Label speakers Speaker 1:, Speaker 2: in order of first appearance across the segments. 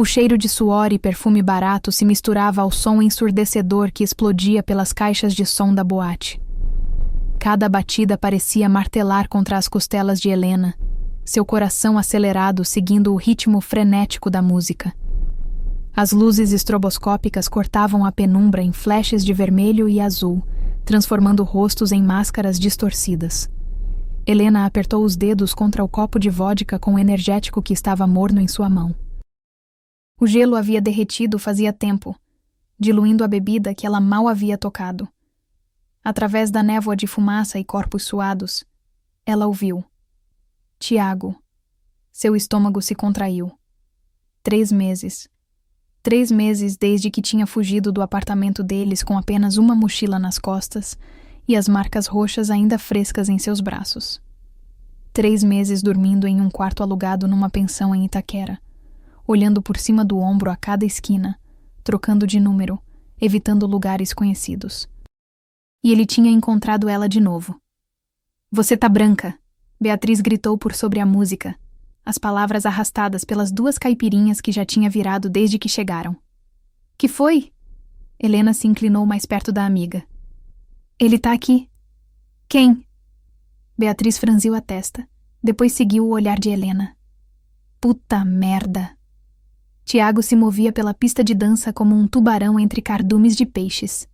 Speaker 1: O cheiro de suor e perfume barato se misturava ao som ensurdecedor que explodia pelas caixas de som da boate. Cada batida parecia martelar contra as costelas de Helena, seu coração acelerado seguindo o ritmo frenético da música. As luzes estroboscópicas cortavam a penumbra em flashes de vermelho e azul, transformando rostos em máscaras distorcidas. Helena apertou os dedos contra o copo de vodka com o energético que estava morno em sua mão. O gelo havia derretido fazia tempo, diluindo a bebida que ela mal havia tocado. Através da névoa de fumaça e corpos suados, ela ouviu. Tiago. Seu estômago se contraiu. 3 meses. 3 meses desde que tinha fugido do apartamento deles com apenas uma mochila nas costas e as marcas roxas ainda frescas em seus braços. 3 meses dormindo em um quarto alugado numa pensão em Itaquera, olhando por cima do ombro a cada esquina, trocando de número, evitando lugares conhecidos. E ele tinha encontrado ela de novo. "Você tá branca!" Beatriz gritou por sobre a música, as palavras arrastadas pelas 2 caipirinhas que já tinha virado desde que chegaram. "Que foi?" Helena se inclinou mais perto da amiga. "Ele tá aqui." "Quem?" Beatriz franziu a testa, depois seguiu o olhar de Helena. "Puta merda!" Tiago se movia pela pista de dança como um tubarão entre cardumes de peixes.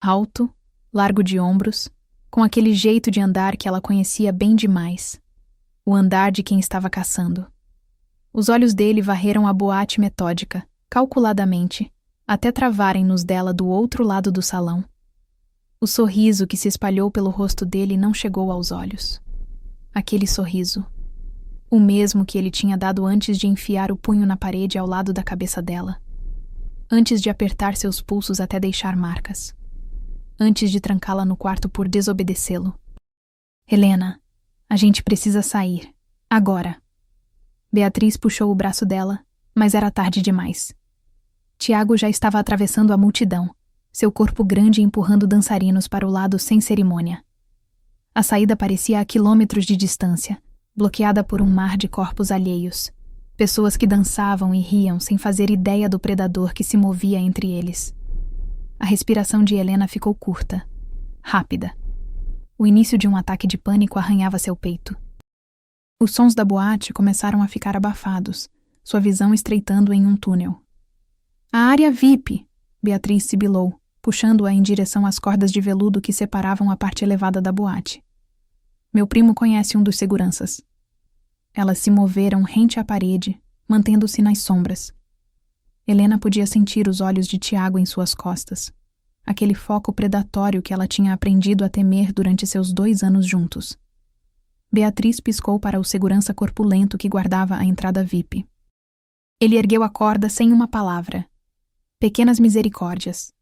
Speaker 1: Alto, largo de ombros, com aquele jeito de andar que ela conhecia bem demais. O andar de quem estava caçando. Os olhos dele varreram a boate metódica, calculadamente, até travarem nos dela do outro lado do salão. O sorriso que se espalhou pelo rosto dele não chegou aos olhos. Aquele sorriso. O mesmo que ele tinha dado antes de enfiar o punho na parede ao lado da cabeça dela. Antes de apertar seus pulsos até deixar marcas. Antes de trancá-la no quarto por desobedecê-lo. "Helena, a gente precisa sair. Agora." Beatriz puxou o braço dela, mas era tarde demais. Tiago já estava atravessando a multidão, seu corpo grande empurrando dançarinos para o lado sem cerimônia. A saída parecia a quilômetros de distância, bloqueada por um mar de corpos alheios, pessoas que dançavam e riam sem fazer ideia do predador que se movia entre eles. A respiração de Helena ficou curta, rápida. O início de um ataque de pânico arranhava seu peito. Os sons da boate começaram a ficar abafados, sua visão estreitando em um túnel. "A área VIP!" Beatriz sibilou, puxando-a em direção às cordas de veludo que separavam a parte elevada da boate. "Meu primo conhece um dos seguranças." Elas se moveram rente à parede, mantendo-se nas sombras. Helena podia sentir os olhos de Tiago em suas costas, aquele foco predatório que ela tinha aprendido a temer durante seus 2 anos juntos. Beatriz piscou para o segurança corpulento que guardava a entrada VIP. Ele ergueu a corda sem uma palavra. Pequenas misericórdias.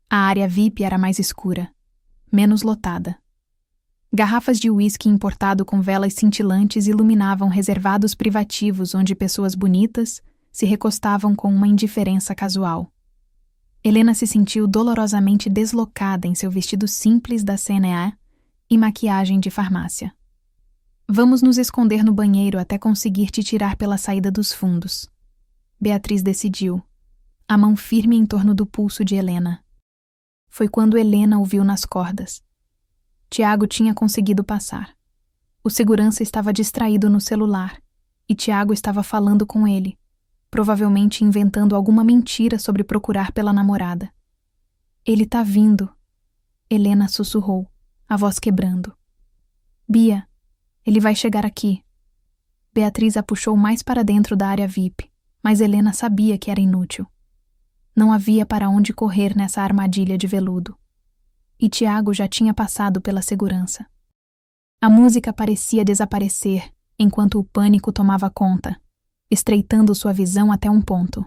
Speaker 1: A área VIP era mais escura, menos lotada. Garrafas de uísque importado com velas cintilantes iluminavam reservados privativos onde pessoas bonitas se recostavam com uma indiferença casual. Helena se sentiu dolorosamente deslocada em seu vestido simples da CNA e maquiagem de farmácia. "Vamos nos esconder no banheiro até conseguir te tirar pela saída dos fundos." Beatriz decidiu, a mão firme em torno do pulso de Helena. Foi quando Helena o viu nas cordas. Tiago tinha conseguido passar. O segurança estava distraído no celular e Tiago estava falando com ele, provavelmente inventando alguma mentira sobre procurar pela namorada. "Ele tá vindo." Helena sussurrou, a voz quebrando. "Bia, ele vai chegar aqui." Beatriz a puxou mais para dentro da área VIP, mas Helena sabia que era inútil. Não havia para onde correr nessa armadilha de veludo. E Tiago já tinha passado pela segurança. A música parecia desaparecer enquanto o pânico tomava conta, estreitando sua visão até um ponto.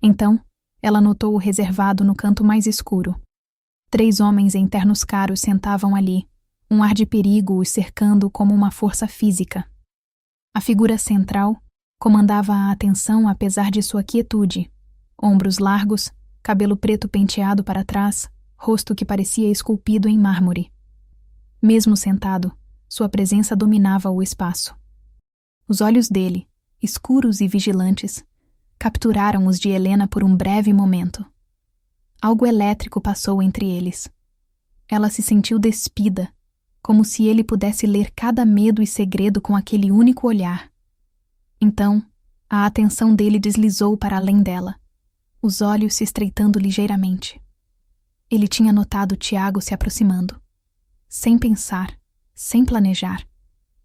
Speaker 1: Então, ela notou o reservado no canto mais escuro. 3 homens em ternos caros sentavam ali, um ar de perigo os cercando como uma força física. A figura central comandava a atenção apesar de sua quietude. Ombros largos, cabelo preto penteado para trás, rosto que parecia esculpido em mármore. Mesmo sentado, sua presença dominava o espaço. Os olhos dele, escuros e vigilantes, capturaram os de Helena por um breve momento. Algo elétrico passou entre eles. Ela se sentiu despida, como se ele pudesse ler cada medo e segredo com aquele único olhar. Então, a atenção dele deslizou para além dela, os olhos se estreitando ligeiramente. Ele tinha notado Tiago se aproximando. Sem pensar, sem planejar,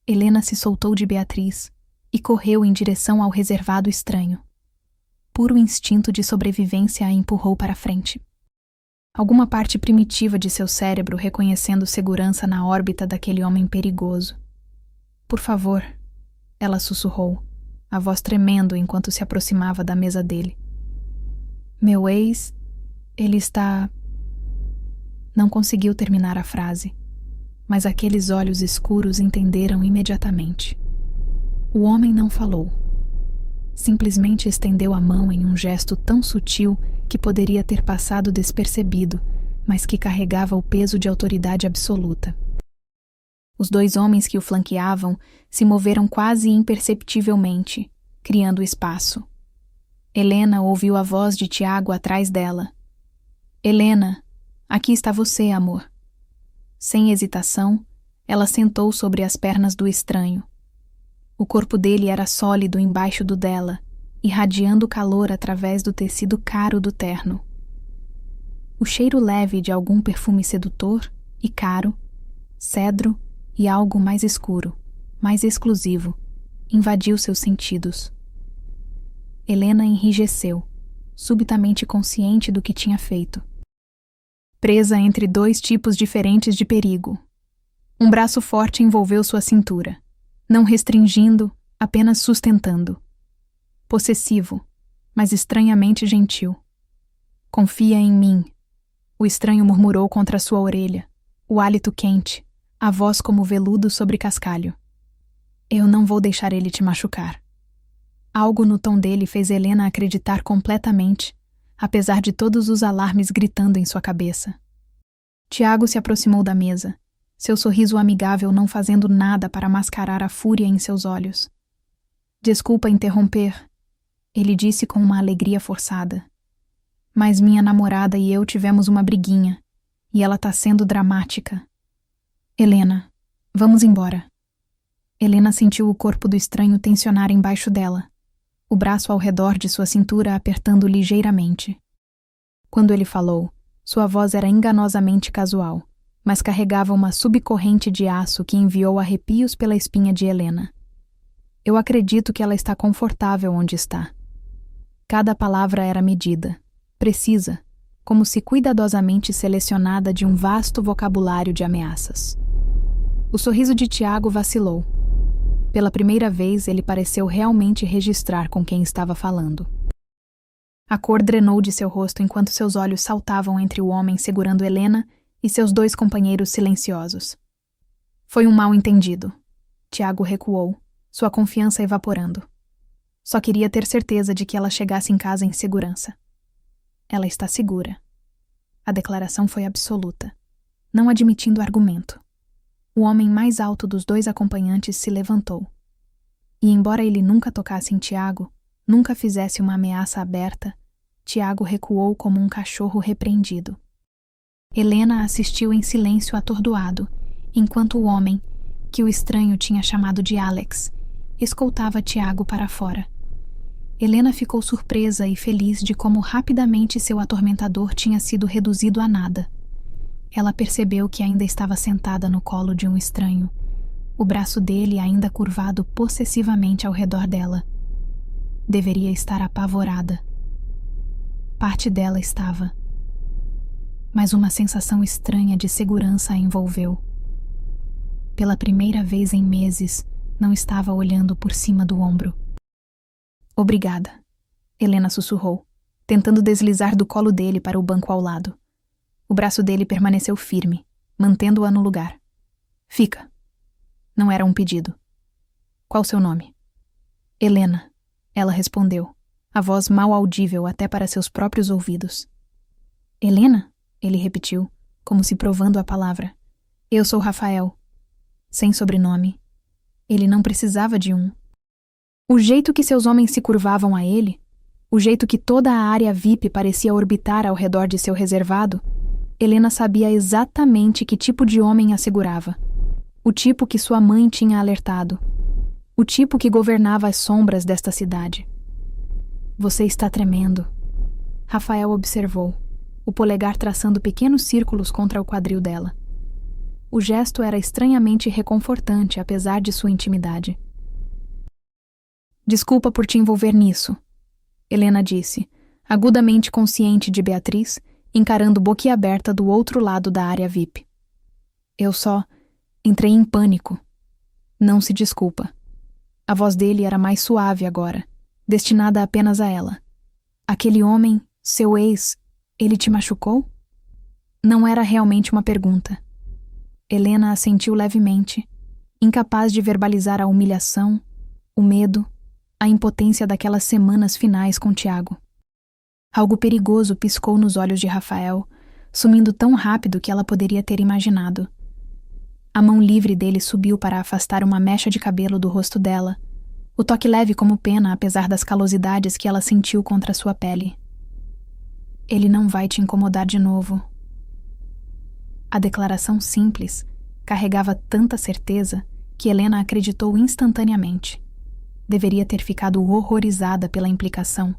Speaker 1: Helena se soltou de Beatriz e correu em direção ao reservado estranho. Puro instinto de sobrevivência a empurrou para frente. Alguma parte primitiva de seu cérebro reconhecendo segurança na órbita daquele homem perigoso. Por favor, ela sussurrou, a voz tremendo enquanto se aproximava da mesa dele. Meu ex, ele está... Não conseguiu terminar a frase, mas aqueles olhos escuros entenderam imediatamente. O homem não falou. Simplesmente estendeu a mão em um gesto tão sutil que poderia ter passado despercebido, mas que carregava o peso de autoridade absoluta. Os dois homens que o flanqueavam se moveram quase imperceptivelmente, criando espaço. Helena ouviu a voz de Tiago atrás dela. Helena, aqui está você, amor. Sem hesitação, ela sentou sobre as pernas do estranho. O corpo dele era sólido embaixo do dela, irradiando calor através do tecido caro do terno. O cheiro leve de algum perfume sedutor e caro, cedro e algo mais escuro, mais exclusivo, invadiu seus sentidos. Helena enrijeceu, subitamente consciente do que tinha feito. Presa entre dois tipos diferentes de perigo. Um braço forte envolveu sua cintura, não restringindo, apenas sustentando. Possessivo, mas estranhamente gentil. Confia em mim, o estranho murmurou contra sua orelha, o hálito quente, a voz como veludo sobre cascalho. Eu não vou deixar ele te machucar. Algo no tom dele fez Helena acreditar completamente, apesar de todos os alarmes gritando em sua cabeça. Tiago se aproximou da mesa, seu sorriso amigável não fazendo nada para mascarar a fúria em seus olhos. Desculpa interromper, ele disse com uma alegria forçada. Mas minha namorada e eu tivemos uma briguinha, e ela tá sendo dramática. Helena, vamos embora. Helena sentiu o corpo do estranho tensionar embaixo dela, o braço ao redor de sua cintura apertando ligeiramente. Quando ele falou, sua voz era enganosamente casual, mas carregava uma subcorrente de aço que enviou arrepios pela espinha de Helena. Eu acredito que ela está confortável onde está. Cada palavra era medida, precisa, como se cuidadosamente selecionada de um vasto vocabulário de ameaças. O sorriso de Tiago vacilou. Pela primeira vez, ele pareceu realmente registrar com quem estava falando. A cor drenou de seu rosto enquanto seus olhos saltavam entre o homem segurando Helena e seus dois companheiros silenciosos. Foi um mal-entendido. Tiago recuou, sua confiança evaporando. Só queria ter certeza de que ela chegasse em casa em segurança. Ela está segura. A declaração foi absoluta, não admitindo argumento. O homem mais alto dos dois acompanhantes se levantou. E embora ele nunca tocasse em Tiago, nunca fizesse uma ameaça aberta, Tiago recuou como um cachorro repreendido. Helena assistiu em silêncio atordoado, enquanto o homem, que o estranho tinha chamado de Alex, escoltava Tiago para fora. Helena ficou surpresa e feliz de como rapidamente seu atormentador tinha sido reduzido a nada. Ela percebeu que ainda estava sentada no colo de um estranho, o braço dele ainda curvado possessivamente ao redor dela. Deveria estar apavorada. Parte dela estava. Mas uma sensação estranha de segurança a envolveu. Pela primeira vez em meses, não estava olhando por cima do ombro. Obrigada, Helena sussurrou, tentando deslizar do colo dele para o banco ao lado. O braço dele permaneceu firme, mantendo-a no lugar. Fica. Não era um pedido. Qual seu nome? Helena, ela respondeu, a voz mal audível até para seus próprios ouvidos. Helena? Ele repetiu, como se provando a palavra. Eu sou Rafael. Sem sobrenome. Ele não precisava de um. O jeito que seus homens se curvavam a ele, O jeito que toda a área VIP parecia orbitar ao redor de seu reservado, Helena sabia exatamente que tipo de homem a segurava. O tipo que sua mãe tinha alertado. O tipo que governava as sombras desta cidade. Você está tremendo. Rafael observou, o polegar traçando pequenos círculos contra o quadril dela. O gesto era estranhamente reconfortante, apesar de sua intimidade. Desculpa por te envolver nisso, Helena disse, agudamente consciente de Beatriz, encarando boquiaberta do outro lado da área VIP. Eu só entrei em pânico. Não se desculpa. A voz dele era mais suave agora, destinada apenas a ela. Aquele homem, seu ex, ele te machucou? Não era realmente uma pergunta. Helena assentiu levemente, incapaz de verbalizar a humilhação, o medo, a impotência daquelas semanas finais com Tiago. Algo perigoso piscou nos olhos de Rafael, sumindo tão rápido que ela poderia ter imaginado. A mão livre dele subiu para afastar uma mecha de cabelo do rosto dela, o toque leve como pena apesar das calosidades que ela sentiu contra sua pele. Ele não vai te incomodar de novo. A declaração simples carregava tanta certeza que Helena acreditou instantaneamente. Deveria ter ficado horrorizada pela implicação.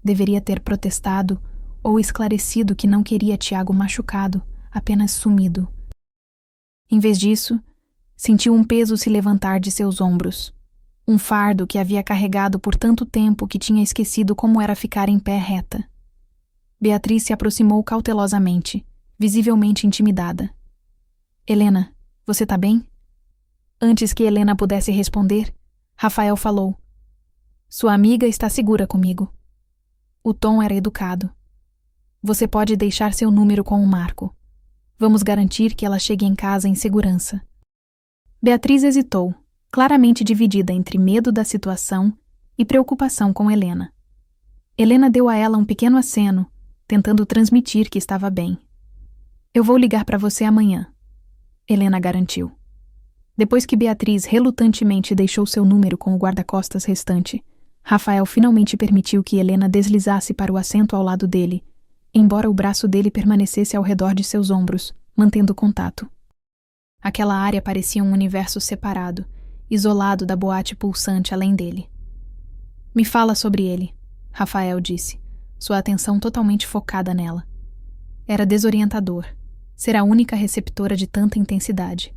Speaker 1: Deveria ter protestado ou esclarecido que não queria Tiago machucado, apenas sumido. Em vez disso, sentiu um peso se levantar de seus ombros. Um fardo que havia carregado por tanto tempo que tinha esquecido como era ficar em pé reta. Beatriz se aproximou cautelosamente, visivelmente intimidada. Helena, você tá bem? Antes que Helena pudesse responder, Rafael falou. Sua amiga está segura comigo. O tom era educado. Você pode deixar seu número com o Marco. Vamos garantir que ela chegue em casa em segurança. Beatriz hesitou, claramente dividida entre medo da situação e preocupação com Helena. Helena deu a ela um pequeno aceno, tentando transmitir que estava bem. Eu vou ligar para você amanhã, Helena garantiu. Depois que Beatriz relutantemente deixou seu número com o guarda-costas restante, Rafael finalmente permitiu que Helena deslizasse para o assento ao lado dele, embora o braço dele permanecesse ao redor de seus ombros, mantendo contato. Aquela área parecia um universo separado, isolado da boate pulsante além dele. Me fala sobre ele, Rafael disse, sua atenção totalmente focada nela. Era desorientador, ser a única receptora de tanta intensidade.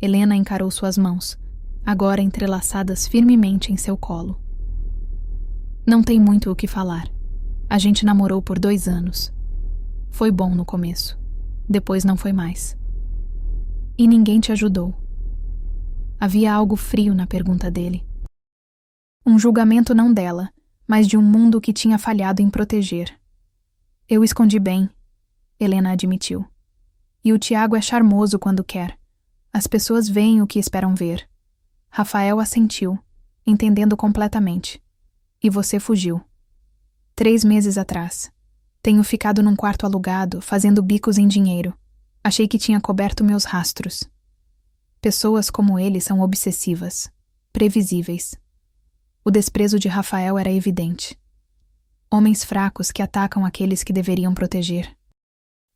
Speaker 1: Helena encarou suas mãos, agora entrelaçadas firmemente em seu colo. Não tem muito o que falar. A gente namorou por 2 anos. Foi bom no começo. Depois não foi mais. E ninguém te ajudou. Havia algo frio na pergunta dele. Um julgamento não dela, mas de um mundo que tinha falhado em proteger. Eu escondi bem, Helena admitiu. E o Tiago é charmoso quando quer. As pessoas veem o que esperam ver. Rafael assentiu, entendendo completamente. E você fugiu. 3 meses atrás. Tenho ficado num quarto alugado, fazendo bicos em dinheiro. Achei que tinha coberto meus rastros. Pessoas como ele são obsessivas, previsíveis. O desprezo de Rafael era evidente. Homens fracos que atacam aqueles que deveriam proteger.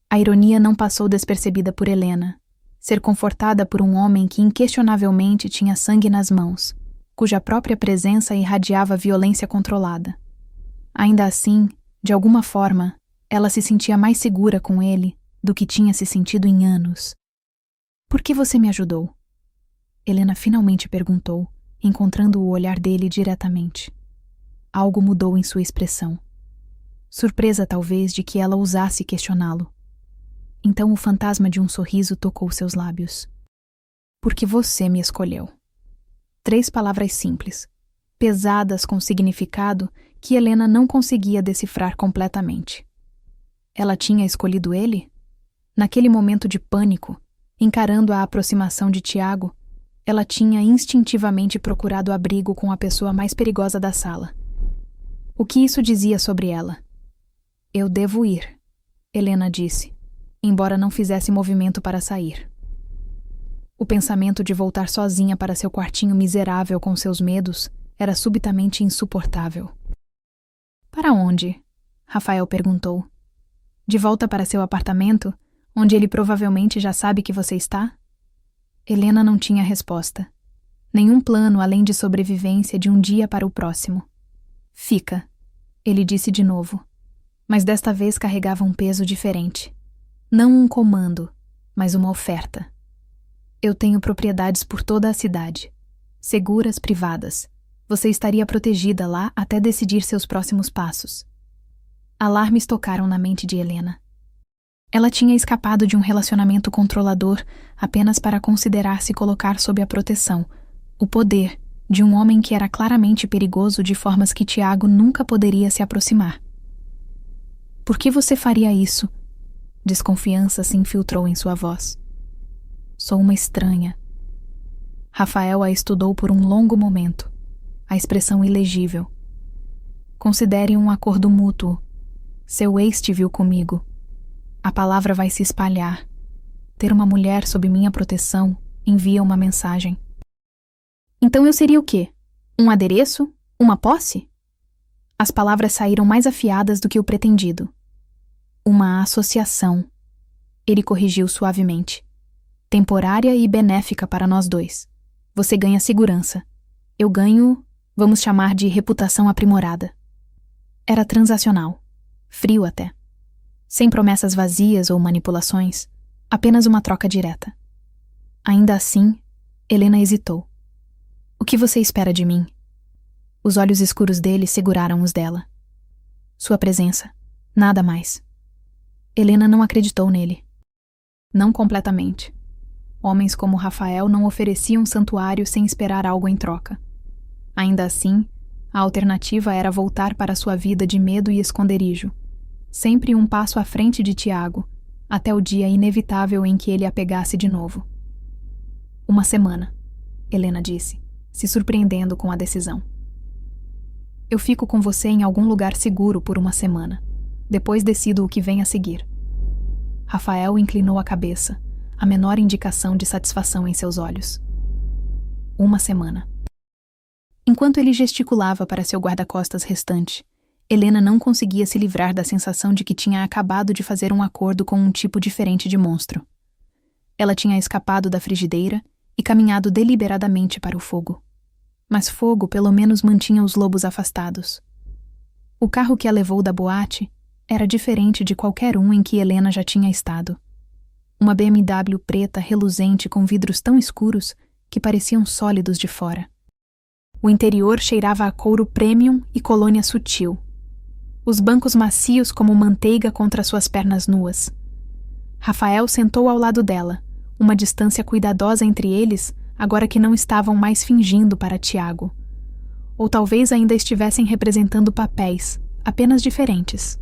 Speaker 1: A ironia não passou despercebida por Helena. Ser confortada por um homem que inquestionavelmente tinha sangue nas mãos, cuja própria presença irradiava violência controlada. Ainda assim, de alguma forma, ela se sentia mais segura com ele do que tinha se sentido em anos. Por que você me ajudou? Helena finalmente perguntou, encontrando o olhar dele diretamente. Algo mudou em sua expressão. Surpresa, talvez, de que ela ousasse questioná-lo. Então o fantasma de um sorriso tocou seus lábios. Porque você me escolheu. 3 palavras simples, pesadas com significado que Helena não conseguia decifrar completamente. Ela tinha escolhido ele? Naquele momento de pânico, encarando a aproximação de Tiago, ela tinha instintivamente procurado abrigo com a pessoa mais perigosa da sala. O que isso dizia sobre ela? Eu devo ir, Helena disse, embora não fizesse movimento para sair. O pensamento de voltar sozinha para seu quartinho miserável com seus medos era subitamente insuportável. Para onde? Rafael perguntou. De volta para seu apartamento, onde ele provavelmente já sabe que você está? Helena não tinha resposta. Nenhum plano além de sobrevivência de um dia para o próximo. Fica, ele disse de novo, mas desta vez carregava um peso diferente. Não um comando, mas uma oferta. Eu tenho propriedades por toda a cidade. Seguras, privadas. Você estaria protegida lá até decidir seus próximos passos. Alarmes tocaram na mente de Helena. Ela tinha escapado de um relacionamento controlador apenas para considerar se colocar sob a proteção, o poder, de um homem que era claramente perigoso de formas que Tiago nunca poderia se aproximar. Por que você faria isso? Desconfiança se infiltrou em sua voz. Sou uma estranha. Rafael a estudou por um longo momento, a expressão ilegível. Considere um acordo mútuo. Seu ex te viu comigo. A palavra vai se espalhar. Ter uma mulher sob minha proteção envia uma mensagem. Então eu seria o quê? Um adereço? Uma posse? As palavras saíram mais afiadas do que o pretendido. Uma associação. Ele corrigiu suavemente. Temporária e benéfica para nós dois. Você ganha segurança. Eu ganho, vamos chamar de reputação aprimorada. Era transacional. Frio até. Sem promessas vazias ou manipulações. Apenas uma troca direta. Ainda assim, Helena hesitou. O que você espera de mim? Os olhos escuros dele seguraram os dela. Sua presença. Nada mais. Helena não acreditou nele. Não completamente. Homens como Rafael não ofereciam santuário sem esperar algo em troca. Ainda assim, a alternativa era voltar para sua vida de medo e esconderijo, sempre um passo à frente de Tiago, até o dia inevitável em que ele a pegasse de novo. Uma semana, Helena disse, se surpreendendo com a decisão. Eu fico com você em algum lugar seguro por uma semana. Depois decido o que vem a seguir. Rafael inclinou a cabeça, a menor indicação de satisfação em seus olhos. Uma semana. Enquanto ele gesticulava para seu guarda-costas restante, Helena não conseguia se livrar da sensação de que tinha acabado de fazer um acordo com um tipo diferente de monstro. Ela tinha escapado da frigideira e caminhado deliberadamente para o fogo. Mas fogo pelo menos mantinha os lobos afastados. O carro que a levou da boate era diferente de qualquer um em que Helena já tinha estado. Uma BMW preta reluzente com vidros tão escuros que pareciam sólidos de fora. O interior cheirava a couro premium e colônia sutil. Os bancos macios como manteiga contra suas pernas nuas. Rafael sentou ao lado dela, uma distância cuidadosa entre eles, agora que não estavam mais fingindo para Tiago. Ou talvez ainda estivessem representando papéis, apenas diferentes.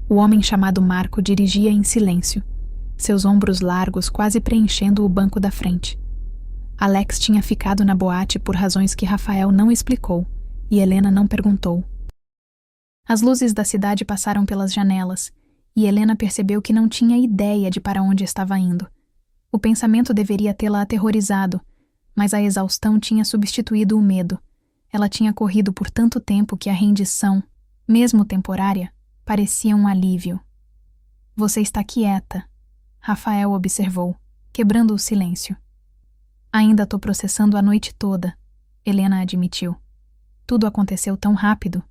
Speaker 1: O homem chamado Marco dirigia em silêncio, seus ombros largos quase preenchendo o banco da frente. Alex tinha ficado na boate por razões que Rafael não explicou, e Helena não perguntou. As luzes da cidade passaram pelas janelas, e Helena percebeu que não tinha ideia de para onde estava indo. O pensamento deveria tê-la aterrorizado, mas a exaustão tinha substituído o medo. Ela tinha corrido por tanto tempo que a rendição, mesmo temporária, parecia um alívio. Você está quieta, Rafael observou, quebrando o silêncio. Ainda estou processando a noite toda, Helena admitiu. Tudo aconteceu tão rápido.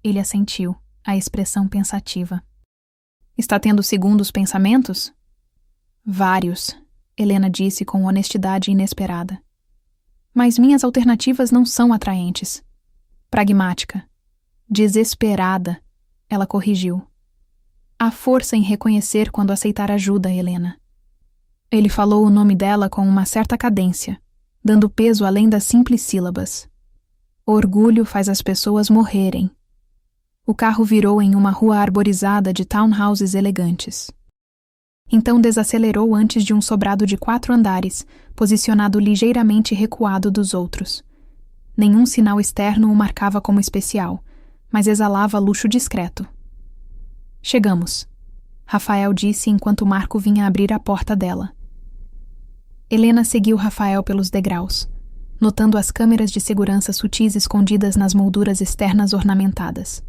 Speaker 1: Ele assentiu, a expressão pensativa. Está tendo segundos pensamentos? Vários, Helena disse com honestidade inesperada. Mas minhas alternativas não são atraentes. Pragmática. Desesperada, ela corrigiu. Há força em reconhecer quando aceitar ajuda, Helena. Ele falou o nome dela com uma certa cadência, dando peso além das simples sílabas. Orgulho faz as pessoas morrerem. O carro virou em uma rua arborizada de townhouses elegantes. Então desacelerou antes de um sobrado de 4 andares, posicionado ligeiramente recuado dos outros. Nenhum sinal externo o marcava como especial, mas exalava luxo discreto. Chegamos, Rafael disse enquanto Marco vinha abrir a porta dela. Helena seguiu Rafael pelos degraus. notando as câmeras de segurança sutis escondidas nas molduras externas ornamentadas.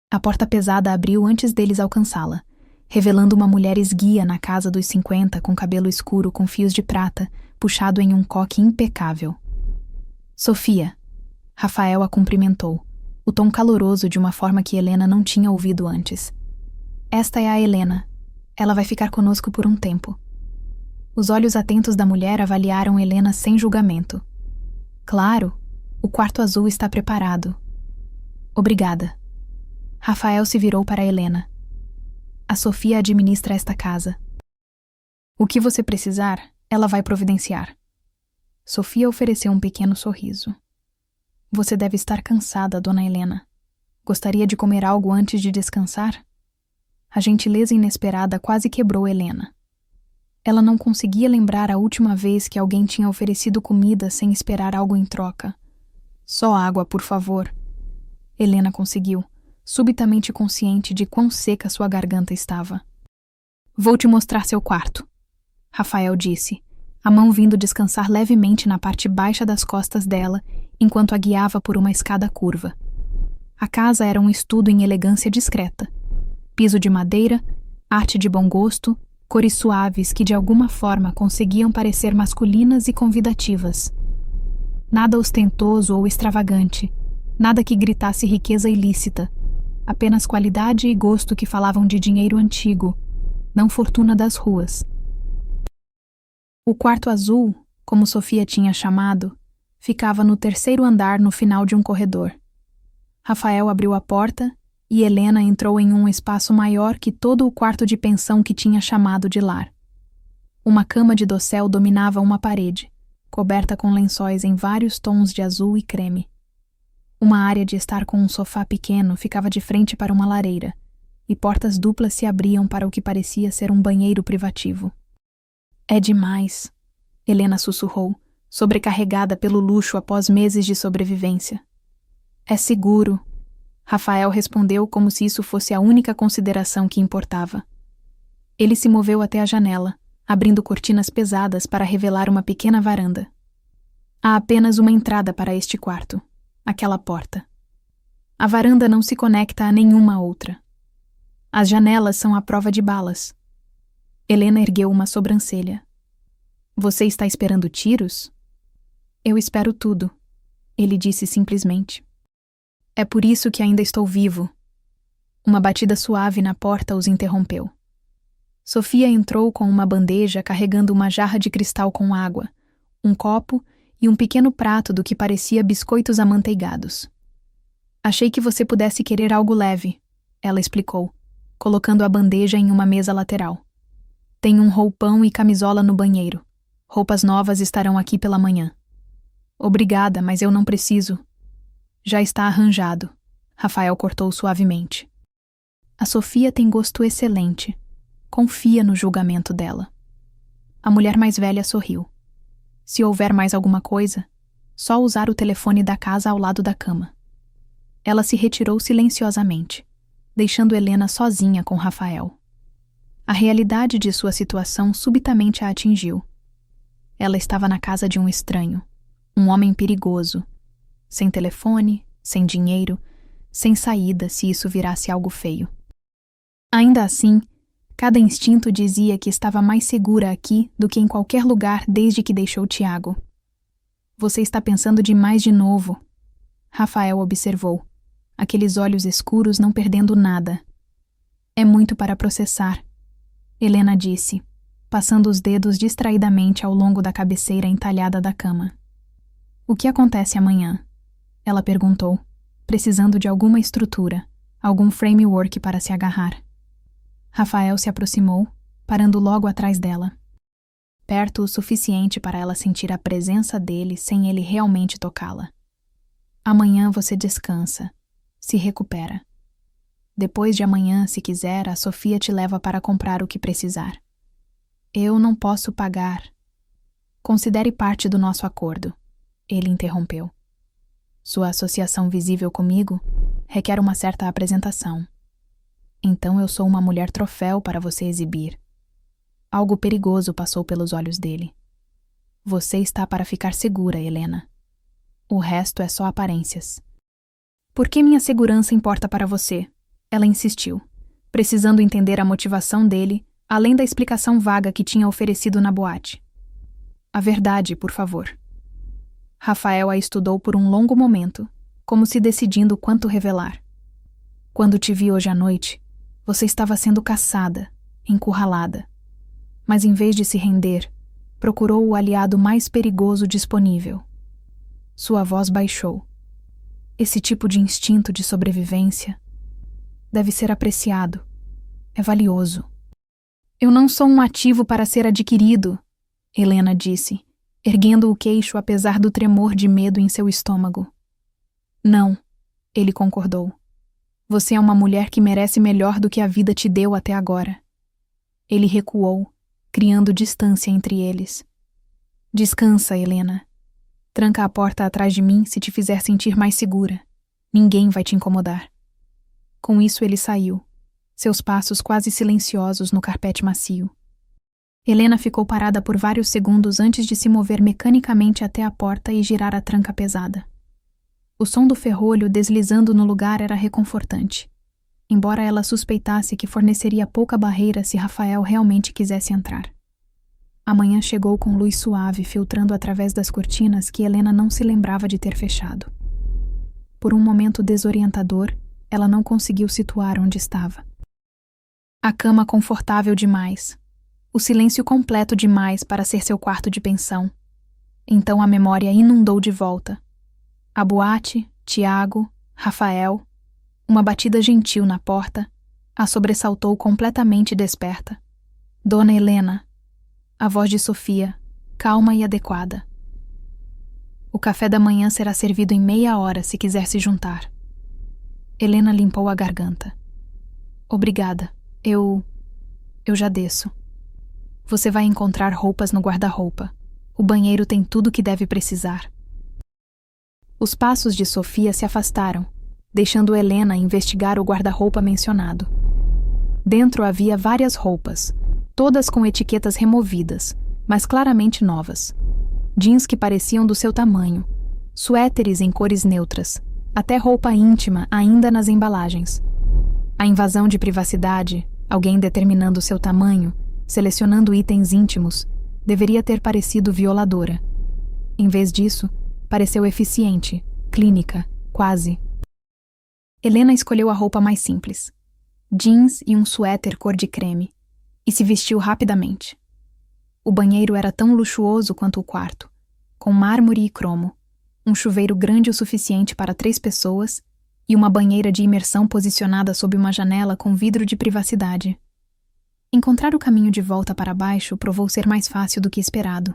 Speaker 1: A porta pesada abriu antes deles alcançá-la, revelando uma mulher esguia na casa dos 50 com cabelo escuro com fios de prata, puxado em um coque impecável. Sofia. Rafael a cumprimentou, o tom caloroso de uma forma que Helena não tinha ouvido antes. Esta é a Helena. Ela vai ficar conosco por um tempo. Os olhos atentos da mulher avaliaram Helena sem julgamento. Claro, o quarto azul está preparado. Obrigada. Rafael se virou para Helena. A Sofia administra esta casa. O que você precisar, ela vai providenciar. Sofia ofereceu um pequeno sorriso. Você deve estar cansada, dona Helena. Gostaria de comer algo antes de descansar? A gentileza inesperada quase quebrou Helena. Ela não conseguia lembrar a última vez que alguém tinha oferecido comida sem esperar algo em troca. Só água, por favor. Helena conseguiu, subitamente consciente de quão seca sua garganta estava. Vou te mostrar seu quarto, Rafael disse, a mão vindo descansar levemente na parte baixa das costas dela, enquanto a guiava por uma escada curva. A casa era um estudo em elegância discreta. Piso de madeira, arte de bom gosto, cores suaves que de alguma forma conseguiam parecer masculinas e convidativas. Nada ostentoso ou extravagante, nada que gritasse riqueza ilícita, apenas qualidade e gosto que falavam de dinheiro antigo, não fortuna das ruas. O quarto azul, como Sofia tinha chamado, ficava no terceiro andar no final de um corredor. Rafael abriu a porta e Helena entrou em um espaço maior que todo o quarto de pensão que tinha chamado de lar. Uma cama de dossel dominava uma parede, coberta com lençóis em vários tons de azul e creme. Uma área de estar com um sofá pequeno ficava de frente para uma lareira, e portas duplas se abriam para o que parecia ser um banheiro privativo. É demais, Helena sussurrou, sobrecarregada pelo luxo após meses de sobrevivência. É seguro, Rafael respondeu como se isso fosse a única consideração que importava. Ele se moveu até a janela, abrindo cortinas pesadas para revelar uma pequena varanda. Há apenas uma entrada para este quarto, aquela porta. A varanda não se conecta a nenhuma outra. As janelas são à prova de balas. Helena ergueu uma sobrancelha. Você está esperando tiros? Eu espero tudo, ele disse simplesmente. É por isso que ainda estou vivo. Uma batida suave na porta os interrompeu. Sofia entrou com uma bandeja carregando uma jarra de cristal com água, um copo e um pequeno prato do que parecia biscoitos amanteigados. Achei que você pudesse querer algo leve, ela explicou, colocando a bandeja em uma mesa lateral. Tenho um roupão e camisola no banheiro. Roupas novas estarão aqui pela manhã. Obrigada, mas eu não preciso. Já está arranjado, Rafael cortou suavemente. A Sofia tem gosto excelente. Confia no julgamento dela. A mulher mais velha sorriu. Se houver mais alguma coisa, só usar o telefone da casa ao lado da cama. Ela se retirou silenciosamente, deixando Helena sozinha com Rafael. A realidade de sua situação subitamente a atingiu. Ela estava na casa de um estranho, um homem perigoso, sem telefone, sem dinheiro, sem saída se isso virasse algo feio. Ainda assim, cada instinto dizia que estava mais segura aqui do que em qualquer lugar desde que deixou Tiago. Você está pensando demais de novo, Rafael observou, aqueles olhos escuros não perdendo nada. É muito para processar, Helena disse, passando os dedos distraidamente ao longo da cabeceira entalhada da cama. O que acontece amanhã? Ela perguntou, precisando de alguma estrutura, algum framework para se agarrar. Rafael se aproximou, parando logo atrás dela. Perto o suficiente para ela sentir a presença dele sem ele realmente tocá-la. Amanhã você descansa, se recupera. Depois de amanhã, se quiser, a Sofia te leva para comprar o que precisar. Eu não posso pagar. Considere parte do nosso acordo, ele interrompeu. Sua associação visível comigo requer uma certa apresentação. Então eu sou uma mulher troféu para você exibir. Algo perigoso passou pelos olhos dele. Você está para ficar segura, Helena. O resto é só aparências. Por que minha segurança importa para você? Ela insistiu, precisando entender a motivação dele, além da explicação vaga que tinha oferecido na boate. A verdade, por favor. Rafael a estudou por um longo momento, como se decidindo quanto revelar. Quando te vi hoje à noite, você estava sendo caçada, encurralada. Mas em vez de se render, procurou o aliado mais perigoso disponível. Sua voz baixou. Esse tipo de instinto de sobrevivência deve ser apreciado. É valioso. Eu não sou um ativo para ser adquirido, Helena disse, erguendo o queixo apesar do tremor de medo em seu estômago. Não, ele concordou. Você é uma mulher que merece melhor do que a vida te deu até agora. Ele recuou, criando distância entre eles. Descansa, Helena. Tranca a porta atrás de mim se te fizer sentir mais segura. Ninguém vai te incomodar. Com isso ele saiu, seus passos quase silenciosos no carpete macio. Helena ficou parada por vários segundos antes de se mover mecanicamente até a porta e girar a tranca pesada. O som do ferrolho deslizando no lugar era reconfortante, embora ela suspeitasse que forneceria pouca barreira se Rafael realmente quisesse entrar. A manhã chegou com luz suave filtrando através das cortinas que Helena não se lembrava de ter fechado. Por um momento desorientador, ela não conseguiu situar onde estava. A cama confortável demais. O silêncio completo demais para ser seu quarto de pensão. Então a memória inundou de volta. A boate, Tiago, Rafael, uma batida gentil na porta, a sobressaltou completamente desperta. Dona Helena. A voz de Sofia, calma e adequada. O café da manhã será servido em meia hora se quiser se juntar. Helena limpou a garganta. Obrigada, eu já desço. Você vai encontrar roupas no guarda-roupa. O banheiro tem tudo o que deve precisar. Os passos de Sofia se afastaram, deixando Helena investigar o guarda-roupa mencionado. Dentro havia várias roupas, todas com etiquetas removidas, mas claramente novas. Jeans que pareciam do seu tamanho, suéteres em cores neutras, até roupa íntima ainda nas embalagens. A invasão de privacidade, alguém determinando seu tamanho, selecionando itens íntimos, deveria ter parecido violadora. Em vez disso, pareceu eficiente, clínica, quase. Helena escolheu a roupa mais simples, jeans e um suéter cor de creme, e se vestiu rapidamente. O banheiro era tão luxuoso quanto o quarto, com mármore e cromo, um chuveiro grande o suficiente para 3 pessoas e uma banheira de imersão posicionada sob uma janela com vidro de privacidade. Encontrar o caminho de volta para baixo provou ser mais fácil do que esperado.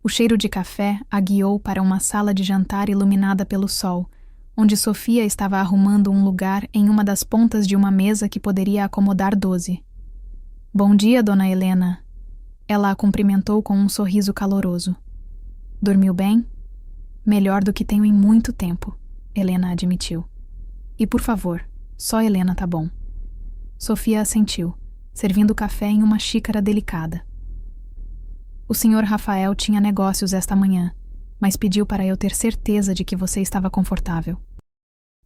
Speaker 1: O cheiro de café a guiou para uma sala de jantar iluminada pelo sol, onde Sofia estava arrumando um lugar em uma das pontas de uma mesa que poderia acomodar 12. Bom dia, dona Helena. Ela a cumprimentou com um sorriso caloroso. Dormiu bem? Melhor do que tenho em muito tempo, Helena admitiu. E por favor, só Helena tá bom. Sofia assentiu, servindo café em uma xícara delicada. O senhor Rafael tinha negócios esta manhã, mas pediu para eu ter certeza de que você estava confortável.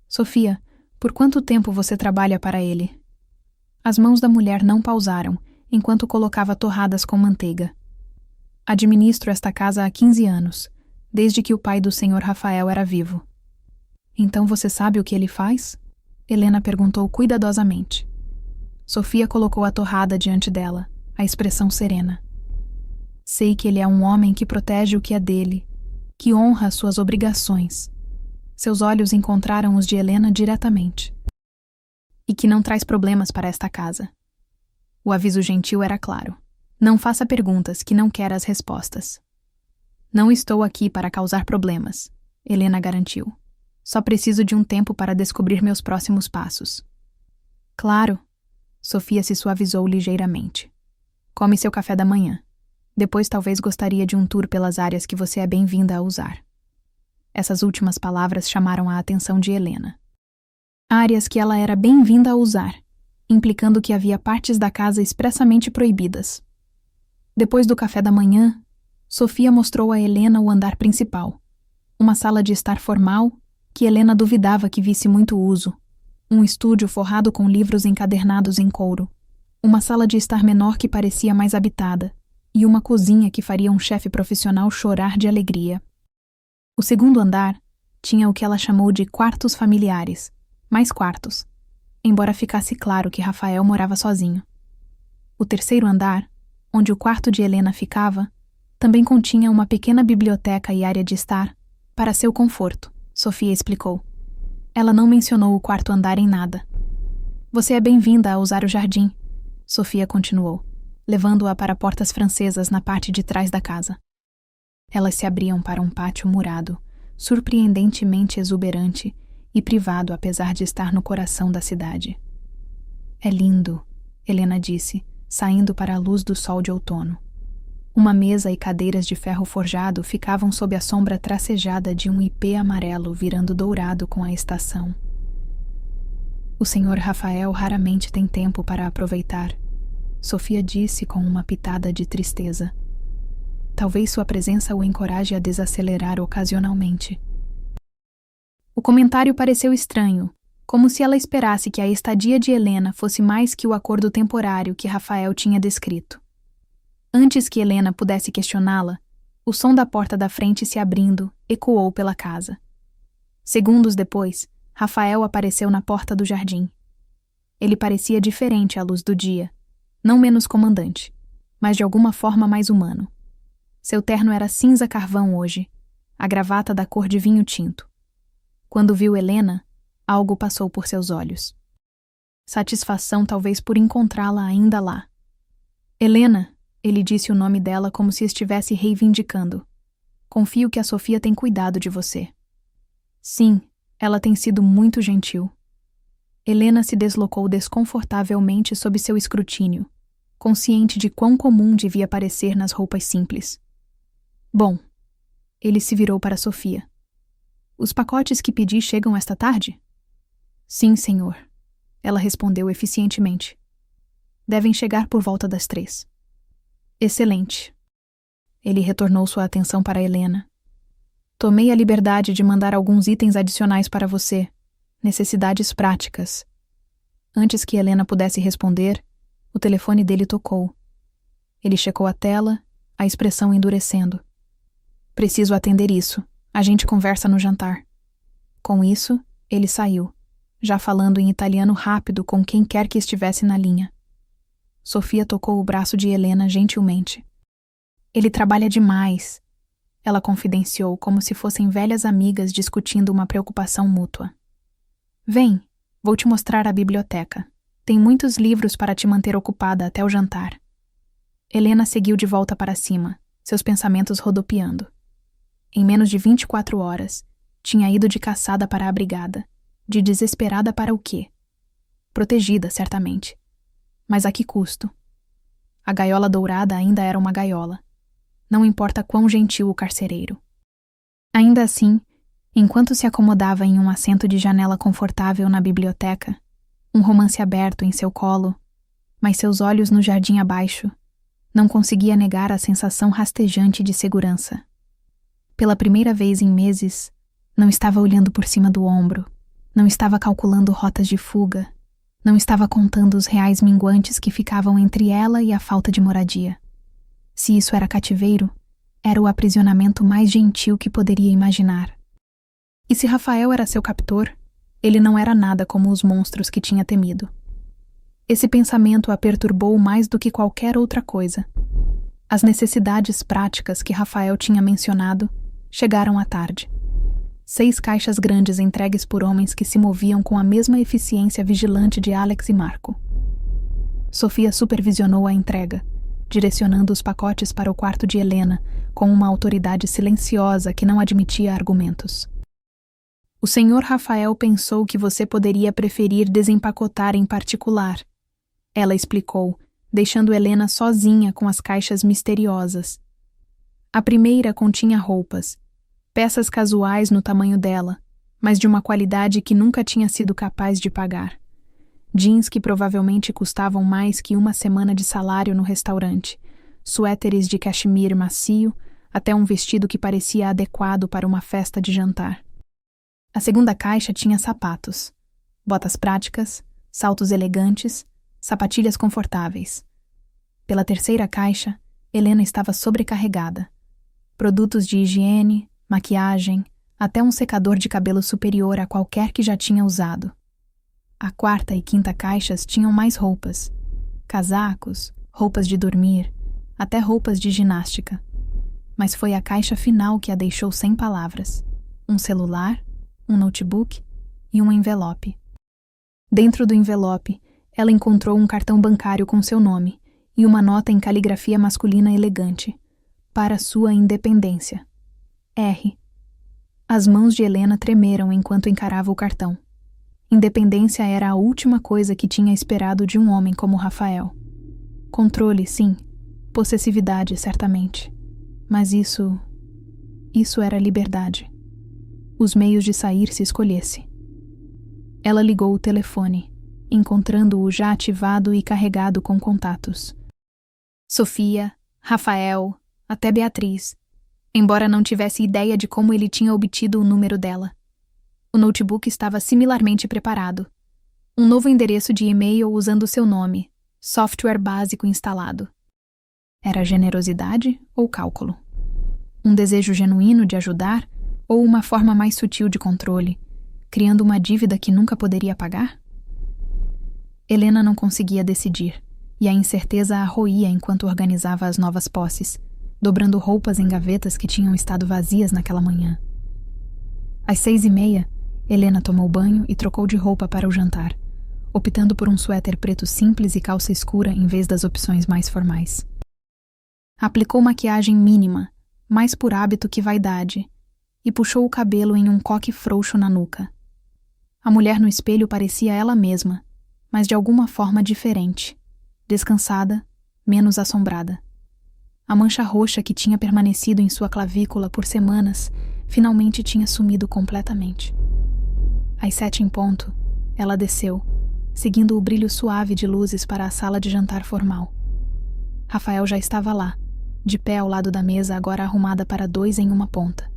Speaker 1: Sofia, por quanto tempo você trabalha para ele? As mãos da mulher não pausaram, enquanto colocava torradas com manteiga. Administro esta casa há 15 anos, desde que o pai do senhor Rafael era vivo. Então você sabe o que ele faz? Helena perguntou cuidadosamente. Sofia colocou a torrada diante dela, a expressão serena. Sei que ele é um homem que protege o que é dele, que honra suas obrigações. Seus olhos encontraram os de Helena diretamente. E que não traz problemas para esta casa. O aviso gentil era claro. Não faça perguntas que não quer as respostas. Não estou aqui para causar problemas, Helena garantiu. Só preciso de um tempo para descobrir meus próximos passos. Claro, Sofia se suavizou ligeiramente. Come seu café da manhã. Depois talvez gostaria de um tour pelas áreas que você é bem-vinda a usar. Essas últimas palavras chamaram a atenção de Helena. Áreas que ela era bem-vinda a usar, implicando que havia partes da casa expressamente proibidas. Depois do café da manhã, Sofia mostrou a Helena o andar principal. Uma sala de estar formal, que Helena duvidava que visse muito uso. Um estúdio forrado com livros encadernados em couro. Uma sala de estar menor que parecia mais habitada. E uma cozinha que faria um chefe profissional chorar de alegria. O segundo andar tinha o que ela chamou de quartos familiares. Mais quartos. Embora ficasse claro que Rafael morava sozinho. O terceiro andar, onde o quarto de Helena ficava, também continha uma pequena biblioteca e área de estar, para seu conforto, Sofia explicou. Ela não mencionou o quarto andar em nada. Você é bem-vinda a usar o jardim, Sofia continuou, levando-a para portas francesas na parte de trás da casa. Elas se abriam para um pátio murado, surpreendentemente exuberante e privado apesar de estar no coração da cidade. É lindo, Helena disse, saindo para a luz do sol de outono. Uma mesa e cadeiras de ferro forjado ficavam sob a sombra tracejada de um ipê amarelo virando dourado com a estação. O senhor Rafael raramente tem tempo para aproveitar, Sofia disse com uma pitada de tristeza. Talvez sua presença o encoraje a desacelerar ocasionalmente. O comentário pareceu estranho, como se ela esperasse que a estadia de Helena fosse mais que o acordo temporário que Rafael tinha descrito. Antes que Helena pudesse questioná-la, o som da porta da frente se abrindo ecoou pela casa. Segundos depois, Rafael apareceu na porta do jardim. Ele parecia diferente à luz do dia, não menos comandante, mas de alguma forma mais humano. Seu terno era cinza carvão hoje, a gravata da cor de vinho tinto. Quando viu Helena, algo passou por seus olhos. Satisfação talvez por encontrá-la ainda lá. Helena, ele disse o nome dela como se estivesse reivindicando. Confio que a Sofia tem cuidado de você. Sim, ela tem sido muito gentil. Helena se deslocou desconfortavelmente sob seu escrutínio, consciente de quão comum devia parecer nas roupas simples. Bom, ele se virou para Sofia. Os pacotes que pedi chegam esta tarde? Sim, senhor. Ela respondeu eficientemente. Devem chegar por volta das 3. Excelente. Ele retornou sua atenção para Helena. Tomei a liberdade de mandar alguns itens adicionais para você. Necessidades práticas. Antes que Helena pudesse responder, o telefone dele tocou. Ele checou a tela, a expressão endurecendo. Preciso atender isso. A gente conversa no jantar. Com isso, ele saiu, já falando em italiano rápido com quem quer que estivesse na linha. Sofia tocou o braço de Helena gentilmente. Ele trabalha demais, ela confidenciou como se fossem velhas amigas discutindo uma preocupação mútua. Vem, vou te mostrar a biblioteca. Tem muitos livros para te manter ocupada até o jantar. Helena seguiu de volta para cima, seus pensamentos rodopiando. Em menos de 24 horas, tinha ido de caçada para a brigada. De desesperada para o quê? Protegida, certamente. Mas a que custo? A gaiola dourada ainda era uma gaiola. Não importa quão gentil o carcereiro. Ainda assim, enquanto se acomodava em um assento de janela confortável na biblioteca, um romance aberto em seu colo, mas seus olhos no jardim abaixo, não conseguia negar a sensação rastejante de segurança. Pela primeira vez em meses, não estava olhando por cima do ombro, não estava calculando rotas de fuga, não estava contando os reais minguantes que ficavam entre ela e a falta de moradia. Se isso era cativeiro, era o aprisionamento mais gentil que poderia imaginar. E se Rafael era seu captor, ele não era nada como os monstros que tinha temido. Esse pensamento a perturbou mais do que qualquer outra coisa. As necessidades práticas que Rafael tinha mencionado chegaram à tarde. 6 caixas grandes entregues por homens que se moviam com a mesma eficiência vigilante de Alex e Marco. Sofia supervisionou a entrega, direcionando os pacotes para o quarto de Helena com uma autoridade silenciosa que não admitia argumentos. O senhor Rafael pensou que você poderia preferir desempacotar em particular, ela explicou, deixando Helena sozinha com as caixas misteriosas. A primeira continha roupas, peças casuais no tamanho dela, mas de uma qualidade que nunca tinha sido capaz de pagar. Jeans que provavelmente custavam mais que uma semana de salário no restaurante, suéteres de cachemir macio, até um vestido que parecia adequado para uma festa de jantar. A segunda caixa tinha sapatos, botas práticas, saltos elegantes, sapatilhas confortáveis. Pela terceira caixa, Helena estava sobrecarregada. Produtos de higiene, maquiagem, até um secador de cabelo superior a qualquer que já tinha usado. A quarta e quinta caixas tinham mais roupas. Casacos, roupas de dormir, até roupas de ginástica. Mas foi a caixa final que a deixou sem palavras. Um celular, um notebook e um envelope. Dentro do envelope, ela encontrou um cartão bancário com seu nome e uma nota em caligrafia masculina elegante. Para sua independência. R. As mãos de Helena tremeram enquanto encarava o cartão. Independência era a última coisa que tinha esperado de um homem como Rafael. Controle, sim. Possessividade, certamente. Mas isso era liberdade. Os meios de sair se escolhesse. Ela ligou o telefone, encontrando-o já ativado e carregado com contatos. Sofia, Rafael, até Beatriz, embora não tivesse ideia de como ele tinha obtido o número dela. O notebook estava similarmente preparado. Um novo endereço de e-mail usando seu nome, software básico instalado. Era generosidade ou cálculo? Um desejo genuíno de ajudar ou uma forma mais sutil de controle, criando uma dívida que nunca poderia pagar? Helena não conseguia decidir, e a incerteza a roía enquanto organizava as novas posses, dobrando roupas em gavetas que tinham estado vazias naquela manhã. Às 6:30, Helena tomou banho e trocou de roupa para o jantar, optando por um suéter preto simples e calça escura em vez das opções mais formais. Aplicou maquiagem mínima, mais por hábito que vaidade, e puxou o cabelo em um coque frouxo na nuca. A mulher no espelho parecia ela mesma, mas de alguma forma diferente, descansada, menos assombrada. A mancha roxa que tinha permanecido em sua clavícula por semanas finalmente tinha sumido completamente. Às 7:00, ela desceu, seguindo o brilho suave de luzes para a sala de jantar formal. Rafael já estava lá, de pé ao lado da mesa agora arrumada para 2 em uma ponta.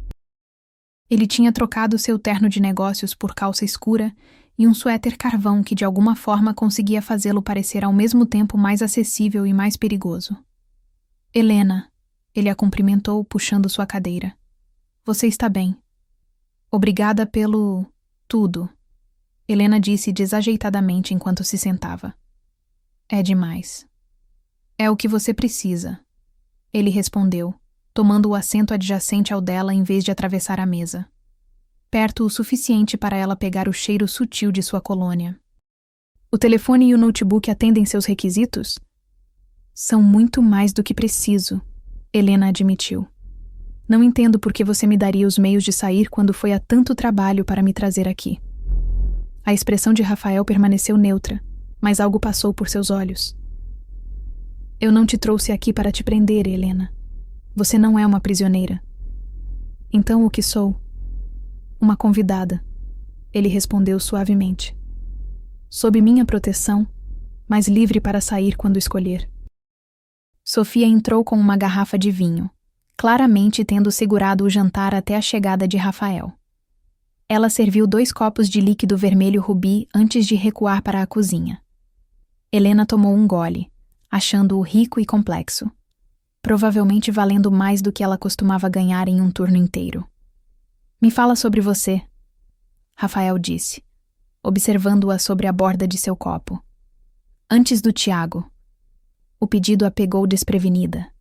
Speaker 1: Ele tinha trocado seu terno de negócios por calça escura e um suéter carvão que de alguma forma conseguia fazê-lo parecer ao mesmo tempo mais acessível e mais perigoso. Helena, ele a cumprimentou puxando sua cadeira. Você está bem. Obrigada pelo... tudo. Helena disse desajeitadamente enquanto se sentava. É demais. É o que você precisa. Ele respondeu, tomando o assento adjacente ao dela em vez de atravessar a mesa. Perto o suficiente para ela pegar o cheiro sutil de sua colônia. O telefone e o notebook atendem seus requisitos? São muito mais do que preciso, Helena admitiu. Não entendo por que você me daria os meios de sair quando foi a tanto trabalho para me trazer aqui. A expressão de Rafael permaneceu neutra, mas algo passou por seus olhos. Eu não te trouxe aqui para te prender, Helena. Você não é uma prisioneira. Então o que sou? Uma convidada, ele respondeu suavemente. Sob minha proteção, mas livre para sair quando escolher. Sofia entrou com uma garrafa de vinho, claramente tendo segurado o jantar até a chegada de Rafael. Ela serviu 2 copos de líquido vermelho rubi antes de recuar para a cozinha. Helena tomou um gole, achando-o rico e complexo, provavelmente valendo mais do que ela costumava ganhar em um turno inteiro. Me fala sobre você, Rafael disse, observando-a sobre a borda de seu copo. Antes do Tiago. O pedido a pegou desprevenida.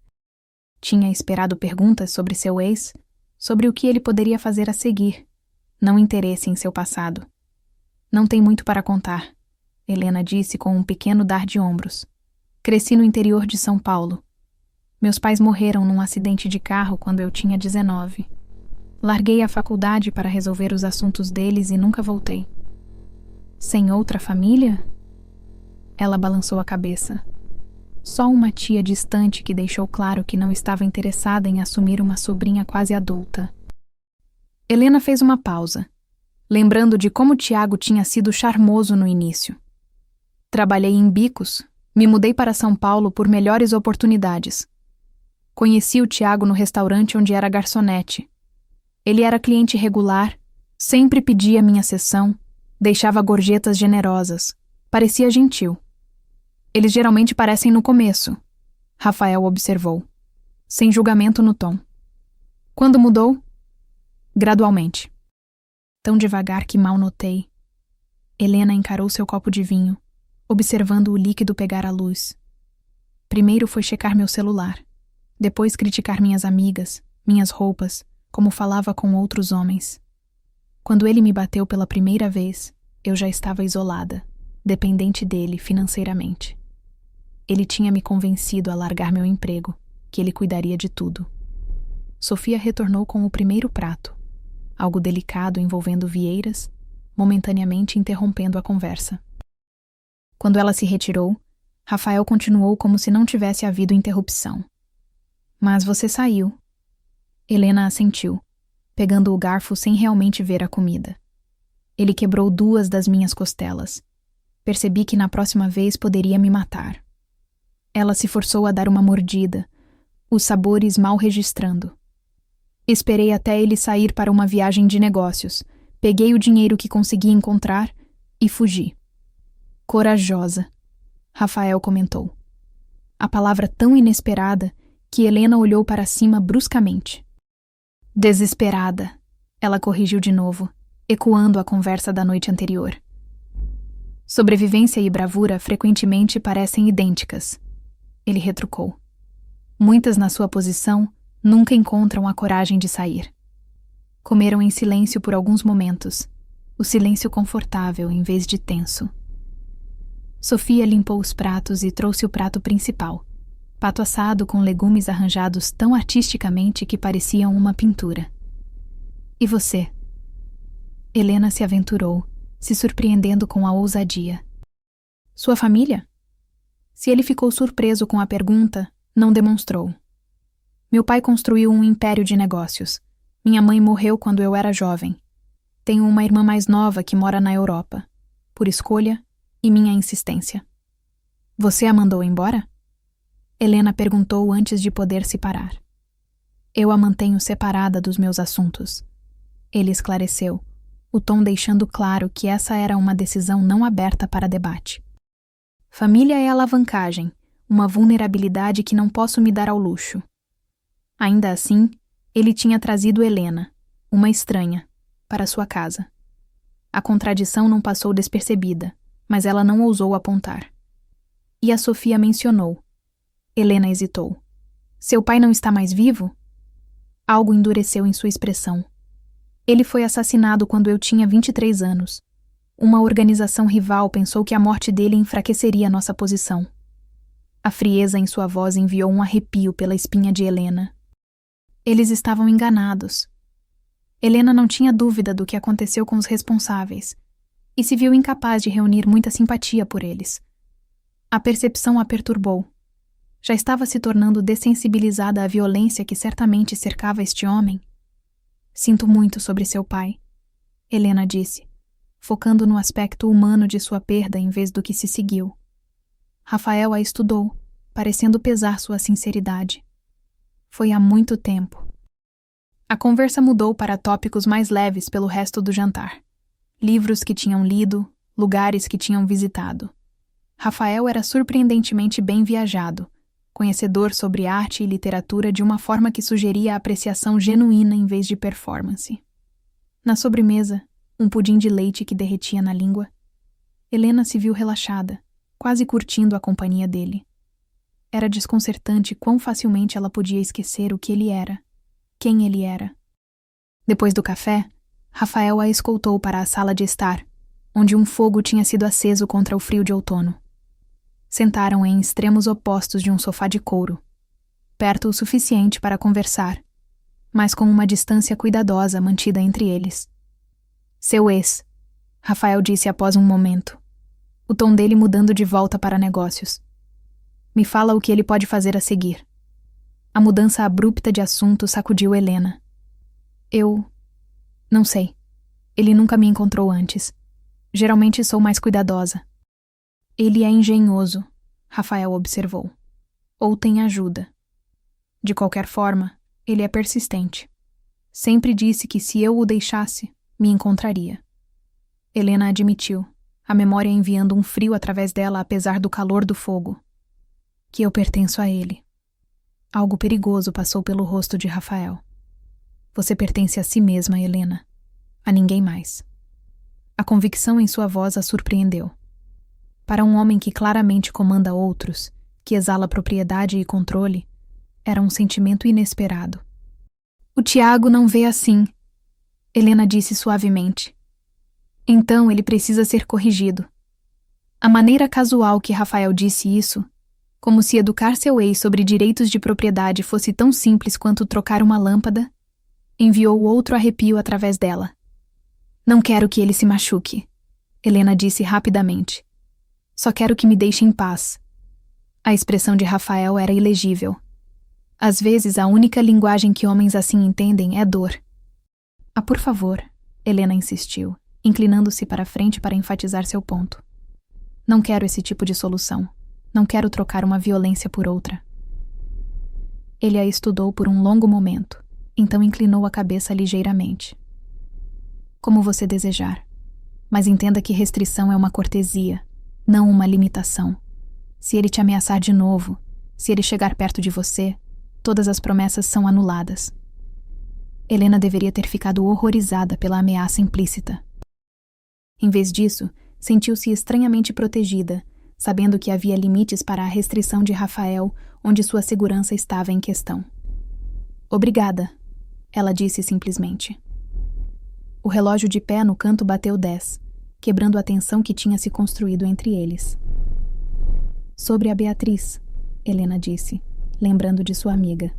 Speaker 1: Tinha esperado perguntas sobre seu ex, sobre o que ele poderia fazer a seguir, não interesse em seu passado. Não tem muito para contar, Helena disse com um pequeno dar de ombros. Cresci no interior de São Paulo. Meus pais morreram num acidente de carro quando eu tinha 19. Larguei a faculdade para resolver os assuntos deles e nunca voltei. Sem outra família? Ela balançou a cabeça. Só uma tia distante que deixou claro que não estava interessada em assumir uma sobrinha quase adulta. Helena fez uma pausa, lembrando de como Tiago tinha sido charmoso no início. Trabalhei em bicos, me mudei para São Paulo por melhores oportunidades. Conheci o Tiago no restaurante onde era garçonete. Ele era cliente regular, sempre pedia minha sessão, deixava gorjetas generosas, parecia gentil. Eles geralmente parecem no começo, Rafael observou, sem julgamento no tom. Quando mudou? Gradualmente. Tão devagar que mal notei. Helena encarou seu copo de vinho, observando o líquido pegar a luz. Primeiro foi checar meu celular, depois criticar minhas amigas, minhas roupas, como falava com outros homens. Quando ele me bateu pela primeira vez, eu já estava isolada, dependente dele financeiramente. Ele tinha me convencido a largar meu emprego, que ele cuidaria de tudo. Sofia retornou com o primeiro prato, algo delicado envolvendo vieiras, momentaneamente interrompendo a conversa. Quando ela se retirou, Rafael continuou como se não tivesse havido interrupção. Mas você saiu. Helena assentiu, pegando o garfo sem realmente ver a comida. Ele quebrou 2 das minhas costelas. Percebi que na próxima vez poderia me matar. Ela se forçou a dar uma mordida, os sabores mal registrando. Esperei até ele sair para uma viagem de negócios, peguei o dinheiro que consegui encontrar e fugi. Corajosa, Rafael comentou. A palavra tão inesperada que Helena olhou para cima bruscamente. Desesperada, ela corrigiu de novo, ecoando a conversa da noite anterior. Sobrevivência e bravura frequentemente parecem idênticas. Ele retrucou. Muitas na sua posição nunca encontram a coragem de sair. Comeram em silêncio por alguns momentos, o silêncio confortável em vez de tenso. Sofia limpou os pratos e trouxe o prato principal, pato assado com legumes arranjados tão artisticamente que pareciam uma pintura. E você? Helena se aventurou, se surpreendendo com a ousadia. Sua família? Se ele ficou surpreso com a pergunta, não demonstrou. Meu pai construiu um império de negócios. Minha mãe morreu quando eu era jovem. Tenho uma irmã mais nova que mora na Europa, por escolha e minha insistência. Você a mandou embora? Helena perguntou antes de poder se parar. Eu a mantenho separada dos meus assuntos. Ele esclareceu, o tom deixando claro que essa era uma decisão não aberta para debate. Família é alavancagem, uma vulnerabilidade que não posso me dar ao luxo. Ainda assim, ele tinha trazido Helena, uma estranha, para sua casa. A contradição não passou despercebida, mas ela não ousou apontar. E a Sofia mencionou. Helena hesitou. Seu pai não está mais vivo? Algo endureceu em sua expressão. Ele foi assassinado quando eu tinha 23 anos. Uma organização rival pensou que a morte dele enfraqueceria nossa posição. A frieza em sua voz enviou um arrepio pela espinha de Helena. Eles estavam enganados. Helena não tinha dúvida do que aconteceu com os responsáveis e se viu incapaz de reunir muita simpatia por eles. A percepção a perturbou. Já estava se tornando dessensibilizada à violência que certamente cercava este homem. Sinto muito sobre seu pai, Helena disse, focando no aspecto humano de sua perda em vez do que se seguiu. Rafael a estudou, parecendo pesar sua sinceridade. Foi há muito tempo. A conversa mudou para tópicos mais leves pelo resto do jantar. Livros que tinham lido, lugares que tinham visitado. Rafael era surpreendentemente bem viajado, conhecedor sobre arte e literatura de uma forma que sugeria a apreciação genuína em vez de performance. Na sobremesa, um pudim de leite que derretia na língua, Helena se viu relaxada, quase curtindo a companhia dele. Era desconcertante quão facilmente ela podia esquecer o que ele era, quem ele era. Depois do café, Rafael a escoltou para a sala de estar, onde um fogo tinha sido aceso contra o frio de outono. Sentaram em extremos opostos de um sofá de couro, perto o suficiente para conversar, mas com uma distância cuidadosa mantida entre eles. Seu ex, Rafael disse após um momento, o tom dele mudando de volta para negócios. Me fala o que ele pode fazer a seguir. A mudança abrupta de assunto sacudiu Helena. Eu... não sei. Ele nunca me encontrou antes. Geralmente sou mais cuidadosa. Ele é engenhoso, Rafael observou. Ou tem ajuda. De qualquer forma, ele é persistente. Sempre disse que se eu o deixasse, me encontraria. Helena admitiu, a memória enviando um frio através dela apesar do calor do fogo. Que eu pertenço a ele. Algo perigoso passou pelo rosto de Rafael. Você pertence a si mesma, Helena. A ninguém mais. A convicção em sua voz a surpreendeu. Para um homem que claramente comanda outros, que exala propriedade e controle, era um sentimento inesperado. O Tiago não vê assim, Helena disse suavemente. Então ele precisa ser corrigido. A maneira casual que Rafael disse isso, como se educar seu ex sobre direitos de propriedade fosse tão simples quanto trocar uma lâmpada, enviou outro arrepio através dela. Não quero que ele se machuque, Helena disse rapidamente. Só quero que me deixe em paz. A expressão de Rafael era ilegível. Às vezes, a única linguagem que homens assim entendem é dor. Ah, por favor, Helena insistiu, inclinando-se para a frente para enfatizar seu ponto. Não quero esse tipo de solução. Não quero trocar uma violência por outra. Ele a estudou por um longo momento, então inclinou a cabeça ligeiramente. Como você desejar. Mas entenda que restrição é uma cortesia, não uma limitação. Se ele te ameaçar de novo, se ele chegar perto de você, todas as promessas são anuladas. Helena deveria ter ficado horrorizada pela ameaça implícita. Em vez disso, sentiu-se estranhamente protegida, sabendo que havia limites para a restrição de Rafael, onde sua segurança estava em questão. Obrigada, ela disse simplesmente. O relógio de pé no canto bateu 10, quebrando a tensão que tinha se construído entre eles. Sobre a Beatriz, Helena disse, lembrando de sua amiga.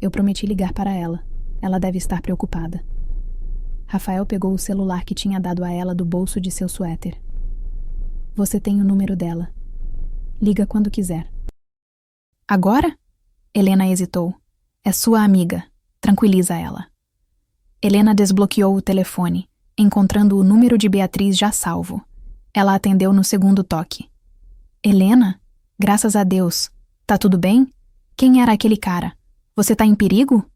Speaker 1: Eu prometi ligar para ela. Ela deve estar preocupada. Rafael pegou o celular que tinha dado a ela do bolso de seu suéter. Você tem o número dela. Liga quando quiser. Agora? Helena hesitou. É sua amiga. Tranquiliza ela. Helena desbloqueou o telefone, encontrando o número de Beatriz já salvo. Ela atendeu no segundo toque. Helena? Graças a Deus. Tá tudo bem? Quem era aquele cara? Você tá em perigo?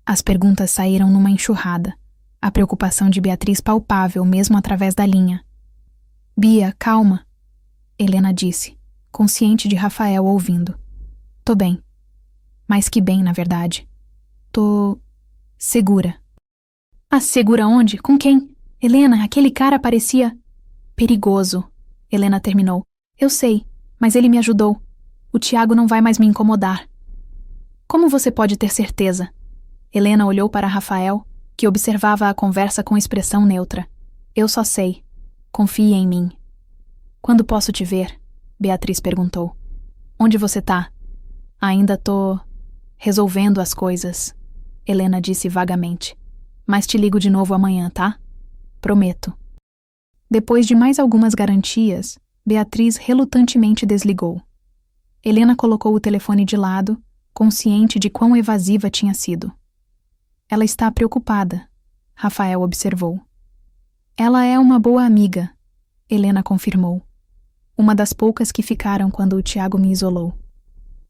Speaker 1: As perguntas saíram numa enxurrada. A preocupação de Beatriz palpável mesmo através da linha. Bia, calma, Helena disse, consciente de Rafael ouvindo. Tô bem. Mais que bem, na verdade. Tô... segura. Ah, segura onde? Com quem? Helena, aquele cara parecia... perigoso, Helena terminou. Eu sei, mas ele me ajudou. O Tiago não vai mais me incomodar. Como você pode ter certeza? Helena olhou para Rafael, que observava a conversa com expressão neutra. Eu só sei. Confie em mim. Quando posso te ver? Beatriz perguntou. Onde você tá? Ainda tô... resolvendo as coisas, Helena disse vagamente. Mas te ligo de novo amanhã, tá? Prometo. Depois de mais algumas garantias, Beatriz relutantemente desligou. Helena colocou o telefone de lado, consciente de quão evasiva tinha sido. Ela está preocupada, Rafael observou. Ela é uma boa amiga, Helena confirmou. Uma das poucas que ficaram quando o Tiago me isolou.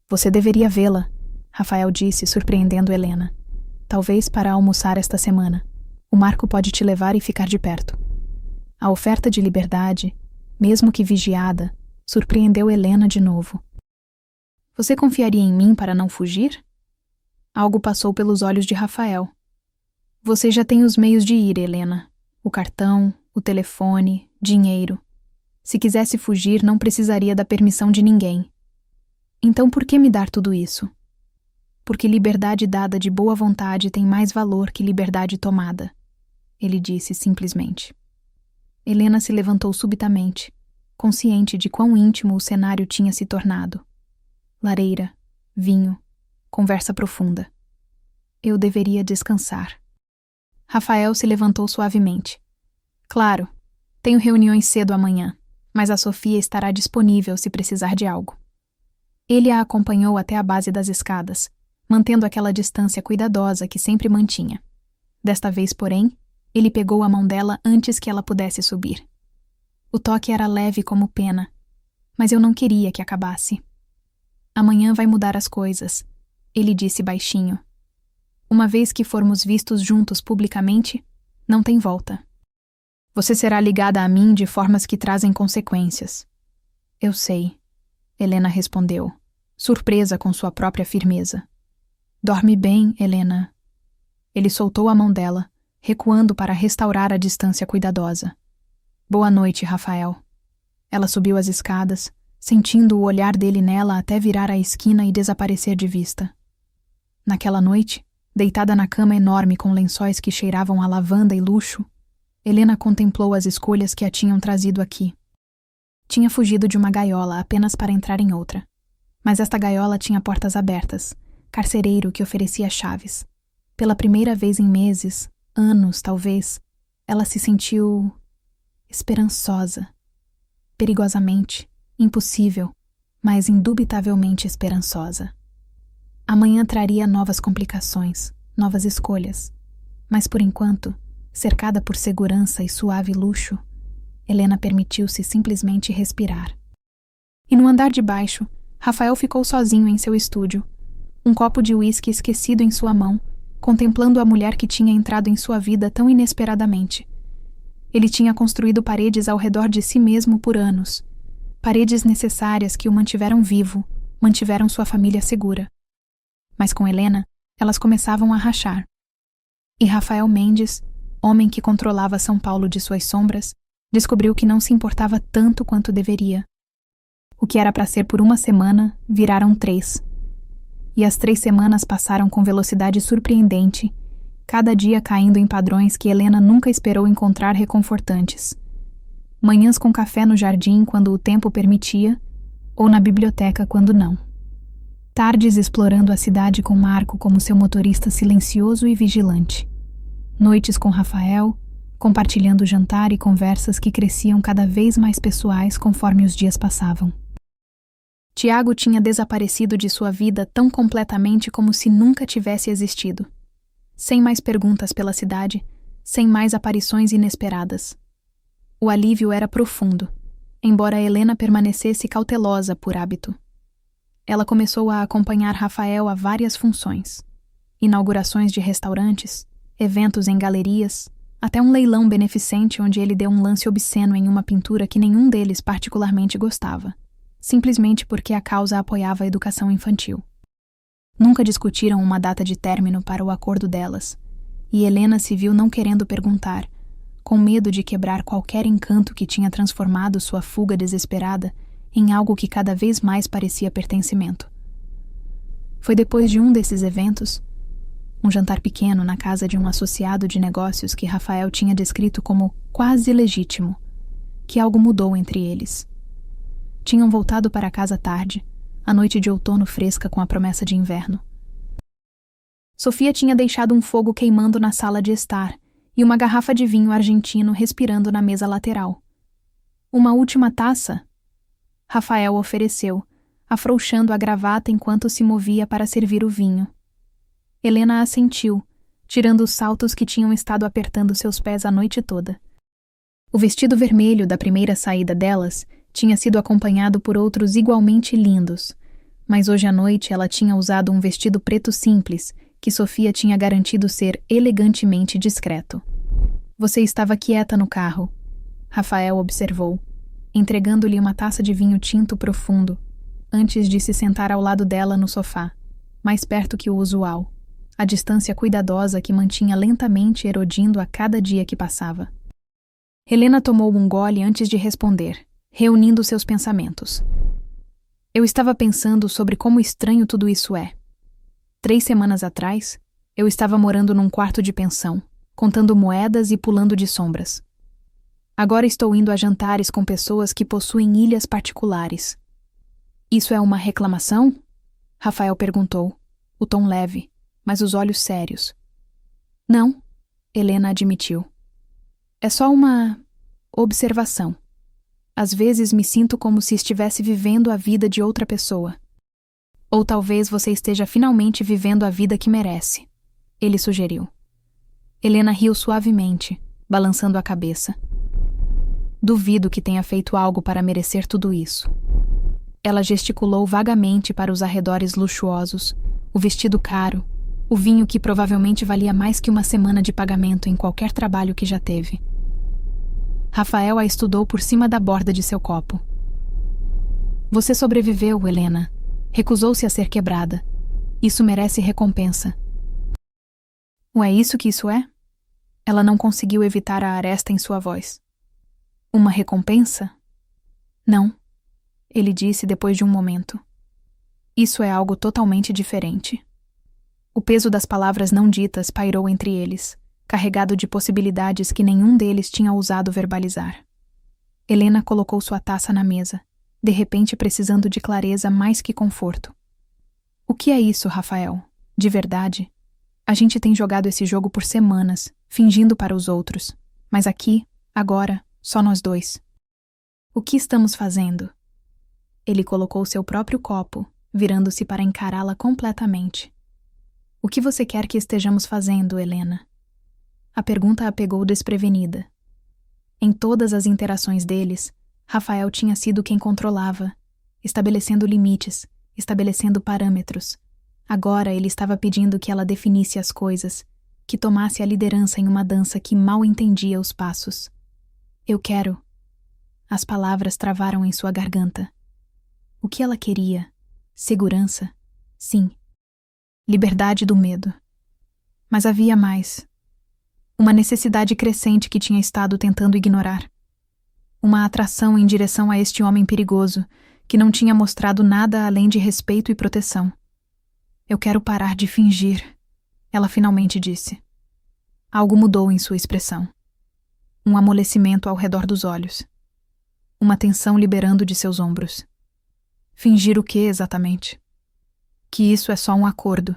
Speaker 1: Você deveria vê-la, Rafael disse, surpreendendo Helena. Talvez para almoçar esta semana. O Marco pode te levar e ficar de perto. A oferta de liberdade, mesmo que vigiada, surpreendeu Helena de novo. Você confiaria em mim para não fugir? Algo passou pelos olhos de Rafael. Você já tem os meios de ir, Helena. O cartão, o telefone, dinheiro. Se quisesse fugir, não precisaria da permissão de ninguém. Então por que me dar tudo isso? Porque liberdade dada de boa vontade tem mais valor que liberdade tomada, ele disse simplesmente. Helena se levantou subitamente, consciente de quão íntimo o cenário tinha se tornado. Lareira, vinho, conversa profunda. Eu deveria descansar. Rafael se levantou suavemente. Claro, tenho reuniões cedo amanhã, mas a Sofia estará disponível se precisar de algo. Ele a acompanhou até a base das escadas, mantendo aquela distância cuidadosa que sempre mantinha. Desta vez, porém, ele pegou a mão dela antes que ela pudesse subir. O toque era leve como pena, mas eu não queria que acabasse. Amanhã vai mudar as coisas. Ele disse baixinho. Uma vez que formos vistos juntos publicamente, não tem volta. Você será ligada a mim de formas que trazem consequências. Eu sei, Helena respondeu, surpresa com sua própria firmeza. Dorme bem, Helena. Ele soltou a mão dela, recuando para restaurar a distância cuidadosa. Boa noite, Rafael. Ela subiu as escadas, sentindo o olhar dele nela até virar a esquina e desaparecer de vista. Naquela noite, deitada na cama enorme com lençóis que cheiravam a lavanda e luxo, Helena contemplou as escolhas que a tinham trazido aqui. Tinha fugido de uma gaiola apenas para entrar em outra. Mas esta gaiola tinha portas abertas, carcereiro que oferecia chaves. Pela primeira vez em meses, anos talvez, ela se sentiu esperançosa. Perigosamente, impossível, mas indubitavelmente esperançosa. Amanhã traria novas complicações, novas escolhas. Mas por enquanto, cercada por segurança e suave luxo, Helena permitiu-se simplesmente respirar. E no andar de baixo, Rafael ficou sozinho em seu estúdio, um copo de uísque esquecido em sua mão, contemplando a mulher que tinha entrado em sua vida tão inesperadamente. Ele tinha construído paredes ao redor de si mesmo por anos, paredes necessárias que o mantiveram vivo, mantiveram sua família segura. Mas com Helena, elas começavam a rachar. E Rafael Mendes, homem que controlava São Paulo de suas sombras, descobriu que não se importava tanto quanto deveria. O que era para ser por uma semana, viraram 3. E as 3 semanas passaram com velocidade surpreendente, cada dia caindo em padrões que Helena nunca esperou encontrar reconfortantes. Manhãs com café no jardim quando o tempo permitia, ou na biblioteca quando não. Tardes explorando a cidade com Marco como seu motorista silencioso e vigilante. Noites com Rafael, compartilhando jantar e conversas que cresciam cada vez mais pessoais conforme os dias passavam. Tiago tinha desaparecido de sua vida tão completamente como se nunca tivesse existido. Sem mais perguntas pela cidade, sem mais aparições inesperadas. O alívio era profundo, embora Helena permanecesse cautelosa por hábito. Ela começou a acompanhar Rafael a várias funções. Inaugurações de restaurantes, eventos em galerias, até um leilão beneficente onde ele deu um lance obsceno em uma pintura que nenhum deles particularmente gostava, simplesmente porque a causa apoiava a educação infantil. Nunca discutiram uma data de término para o acordo delas, e Helena se viu não querendo perguntar, com medo de quebrar qualquer encanto que tinha transformado sua fuga desesperada em algo que cada vez mais parecia pertencimento. Foi depois de um desses eventos, um jantar pequeno na casa de um associado de negócios que Rafael tinha descrito como quase legítimo, que algo mudou entre eles. Tinham voltado para casa tarde, a noite de outono fresca com a promessa de inverno. Sofia tinha deixado um fogo queimando na sala de estar e uma garrafa de vinho argentino respirando na mesa lateral. Uma última taça? Rafael ofereceu, afrouxando a gravata enquanto se movia para servir o vinho. Helena assentiu, tirando os saltos que tinham estado apertando seus pés a noite toda. O vestido vermelho da primeira saída delas tinha sido acompanhado por outros igualmente lindos, mas hoje à noite ela tinha usado um vestido preto simples, que Sofia tinha garantido ser elegantemente discreto. Você estava quieta no carro, Rafael observou, entregando-lhe uma taça de vinho tinto profundo, antes de se sentar ao lado dela no sofá, mais perto que o usual, a distância cuidadosa que mantinha lentamente erodindo a cada dia que passava. Helena tomou um gole antes de responder, reunindo seus pensamentos. Eu estava pensando sobre como estranho tudo isso é. 3 semanas atrás, eu estava morando num quarto de pensão, contando moedas e pulando de sombras. Agora estou indo a jantares com pessoas que possuem ilhas particulares. Isso é uma reclamação? Rafael perguntou, o tom leve, mas os olhos sérios. Não, Helena admitiu. É só uma observação. Às vezes me sinto como se estivesse vivendo a vida de outra pessoa. Ou talvez você esteja finalmente vivendo a vida que merece, ele sugeriu. Helena riu suavemente, balançando a cabeça. Duvido que tenha feito algo para merecer tudo isso. Ela gesticulou vagamente para os arredores luxuosos, o vestido caro, o vinho que provavelmente valia mais que uma semana de pagamento em qualquer trabalho que já teve. Rafael a estudou por cima da borda de seu copo. Você sobreviveu, Helena. Recusou-se a ser quebrada. Isso merece recompensa. Ou é isso que isso é? Ela não conseguiu evitar a aresta em sua voz. Uma recompensa? Não, ele disse depois de um momento. Isso é algo totalmente diferente. O peso das palavras não ditas pairou entre eles, carregado de possibilidades que nenhum deles tinha ousado verbalizar. Helena colocou sua taça na mesa, de repente precisando de clareza mais que conforto. O que é isso, Rafael? De verdade? A gente tem jogado esse jogo por semanas, fingindo para os outros. Mas aqui, agora, só nós dois. O que estamos fazendo? Ele colocou seu próprio copo, virando-se para encará-la completamente. O que você quer que estejamos fazendo, Helena? A pergunta a pegou desprevenida. Em todas as interações deles, Rafael tinha sido quem controlava, estabelecendo limites, estabelecendo parâmetros. Agora ele estava pedindo que ela definisse as coisas, que tomasse a liderança em uma dança que mal entendia os passos. Eu quero. As palavras travaram em sua garganta. O que ela queria? Segurança? Sim. Liberdade do medo. Mas havia mais. Uma necessidade crescente que tinha estado tentando ignorar. Uma atração em direção a este homem perigoso, que não tinha mostrado nada além de respeito e proteção. Eu quero parar de fingir, ela finalmente disse. Algo mudou em sua expressão. Um amolecimento ao redor dos olhos. Uma tensão liberando de seus ombros. Fingir o que exatamente? Que isso é só um acordo.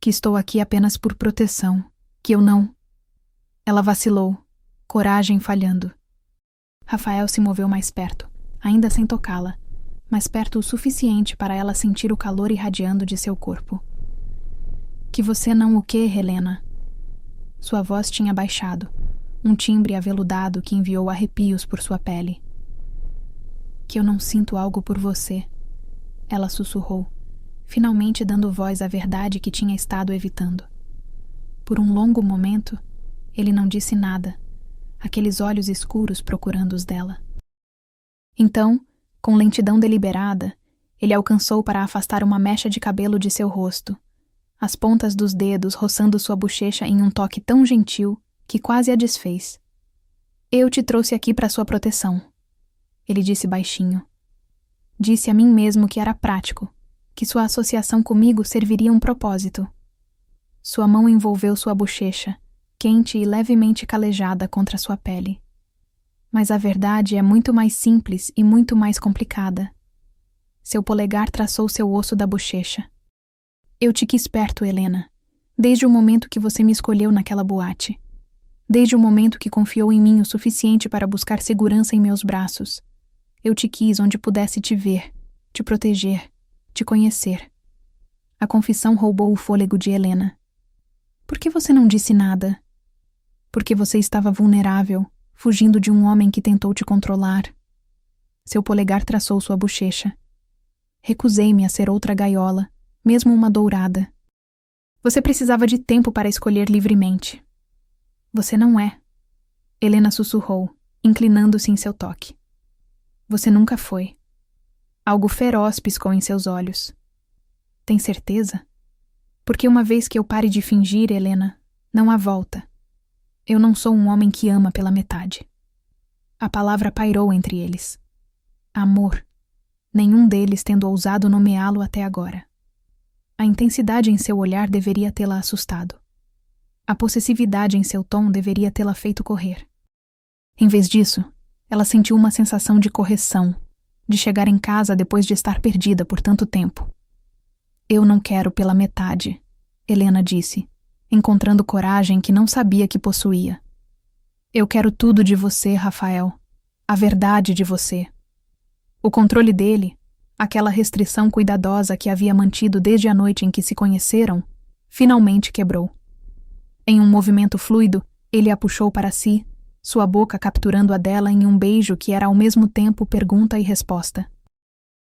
Speaker 1: Que estou aqui apenas por proteção. Que eu não... Ela vacilou, coragem falhando. Rafael se moveu mais perto, ainda sem tocá-la, mas perto o suficiente para ela sentir o calor irradiando de seu corpo. Que você não o quê, Helena? Sua voz tinha baixado, um timbre aveludado que enviou arrepios por sua pele. Que eu não sinto algo por você, ela sussurrou, finalmente dando voz à verdade que tinha estado evitando. Por um longo momento, ele não disse nada, aqueles olhos escuros procurando os dela. Então, com lentidão deliberada, ele alcançou para afastar uma mecha de cabelo de seu rosto, as pontas dos dedos roçando sua bochecha em um toque tão gentil que quase a desfez. Eu te trouxe aqui para sua proteção, ele disse baixinho. Disse a mim mesmo que era prático, que sua associação comigo serviria um propósito. Sua mão envolveu sua bochecha, quente e levemente calejada contra sua pele. Mas a verdade é muito mais simples e muito mais complicada. Seu polegar traçou seu osso da bochecha. Eu te quis perto, Helena, desde o momento que você me escolheu naquela boate. Desde o momento que confiou em mim o suficiente para buscar segurança em meus braços. Eu te quis onde pudesse te ver, te proteger, te conhecer. A confissão roubou o fôlego de Helena. Por que você não disse nada? Porque você estava vulnerável, fugindo de um homem que tentou te controlar. Seu polegar traçou sua bochecha. Recusei-me a ser outra gaiola, mesmo uma dourada. Você precisava de tempo para escolher livremente. Você não é. Helena sussurrou, inclinando-se em seu toque. Você nunca foi. Algo feroz piscou em seus olhos. Tem certeza? Porque uma vez que eu pare de fingir, Helena, não há volta. Eu não sou um homem que ama pela metade. A palavra pairou entre eles. Amor. Nenhum deles tendo ousado nomeá-lo até agora. A intensidade em seu olhar deveria tê-la assustado. A possessividade em seu tom deveria tê-la feito correr. Em vez disso, ela sentiu uma sensação de correção, de chegar em casa depois de estar perdida por tanto tempo. Eu não quero pela metade, Helena disse, encontrando coragem que não sabia que possuía. Eu quero tudo de você, Rafael. A verdade de você. O controle dele, aquela restrição cuidadosa que havia mantido desde a noite em que se conheceram, finalmente quebrou. Em um movimento fluido, ele a puxou para si, sua boca capturando a dela em um beijo que era ao mesmo tempo pergunta e resposta.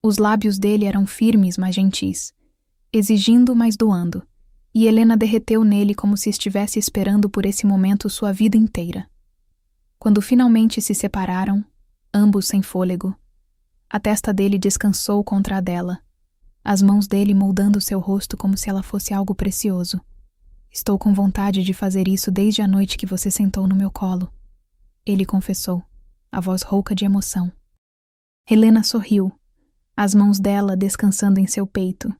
Speaker 1: Os lábios dele eram firmes, mas gentis, exigindo, mas doando, e Helena derreteu nele como se estivesse esperando por esse momento sua vida inteira. Quando finalmente se separaram, ambos sem fôlego, a testa dele descansou contra a dela, as mãos dele moldando seu rosto como se ela fosse algo precioso. Estou com vontade de fazer isso desde a noite que você sentou no meu colo, ele confessou, a voz rouca de emoção. Helena sorriu, as mãos dela descansando em seu peito,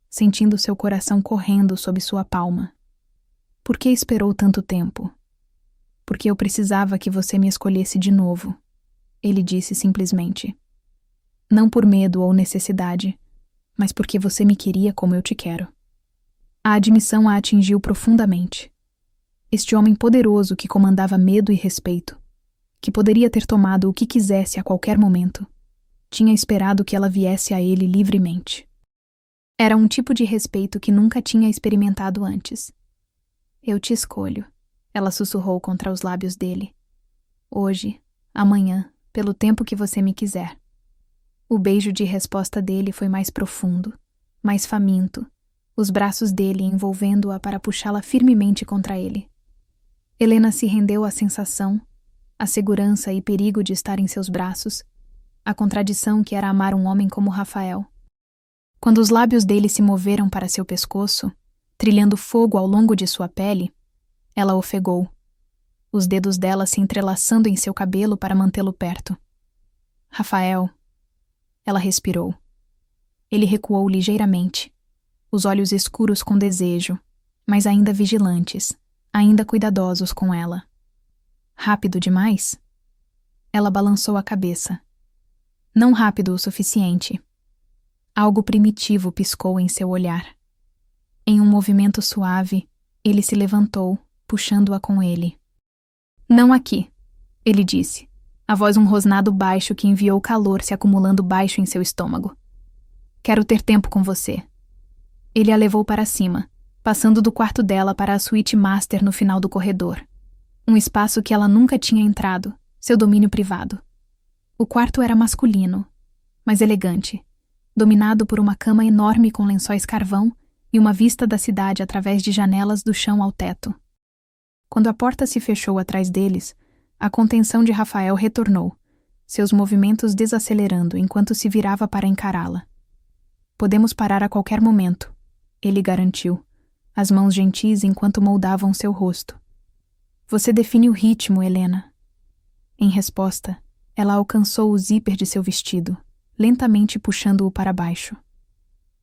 Speaker 1: sentindo seu coração correndo sob sua palma. Por que esperou tanto tempo? Porque eu precisava que você me escolhesse de novo, ele disse simplesmente. Não por medo ou necessidade, mas porque você me queria como eu te quero. A admissão a atingiu profundamente. Este homem poderoso que comandava medo e respeito, que poderia ter tomado o que quisesse a qualquer momento, tinha esperado que ela viesse a ele livremente. Era um tipo de respeito que nunca tinha experimentado antes. Eu te escolho, ela sussurrou contra os lábios dele. Hoje, amanhã, pelo tempo que você me quiser. O beijo de resposta dele foi mais profundo, mais faminto, os braços dele envolvendo-a para puxá-la firmemente contra ele. Helena se rendeu à sensação, à segurança e perigo de estar em seus braços, à contradição que era amar um homem como Rafael. Quando os lábios dele se moveram para seu pescoço, trilhando fogo ao longo de sua pele, ela ofegou, os dedos dela se entrelaçando em seu cabelo para mantê-lo perto. Rafael. Ela respirou. Ele recuou ligeiramente, os olhos escuros com desejo, mas ainda vigilantes, ainda cuidadosos com ela. Rápido demais? Ela balançou a cabeça. Não rápido o suficiente. Algo primitivo piscou em seu olhar. Em um movimento suave, ele se levantou, puxando-a com ele. Não aqui, ele disse, a voz um rosnado baixo que enviou calor se acumulando baixo em seu estômago. Quero ter tempo com você. Ele a levou para cima, passando do quarto dela para a suíte master no final do corredor. Um espaço que ela nunca tinha entrado, seu domínio privado. O quarto era masculino, mas elegante, dominado por uma cama enorme com lençóis carvão e uma vista da cidade através de janelas do chão ao teto. Quando a porta se fechou atrás deles, a contenção de Rafael retornou, seus movimentos desacelerando enquanto se virava para encará-la. Podemos parar a qualquer momento, ele garantiu, as mãos gentis enquanto moldavam seu rosto. Você define o ritmo, Helena. Em resposta, ela alcançou o zíper de seu vestido, lentamente puxando-o para baixo.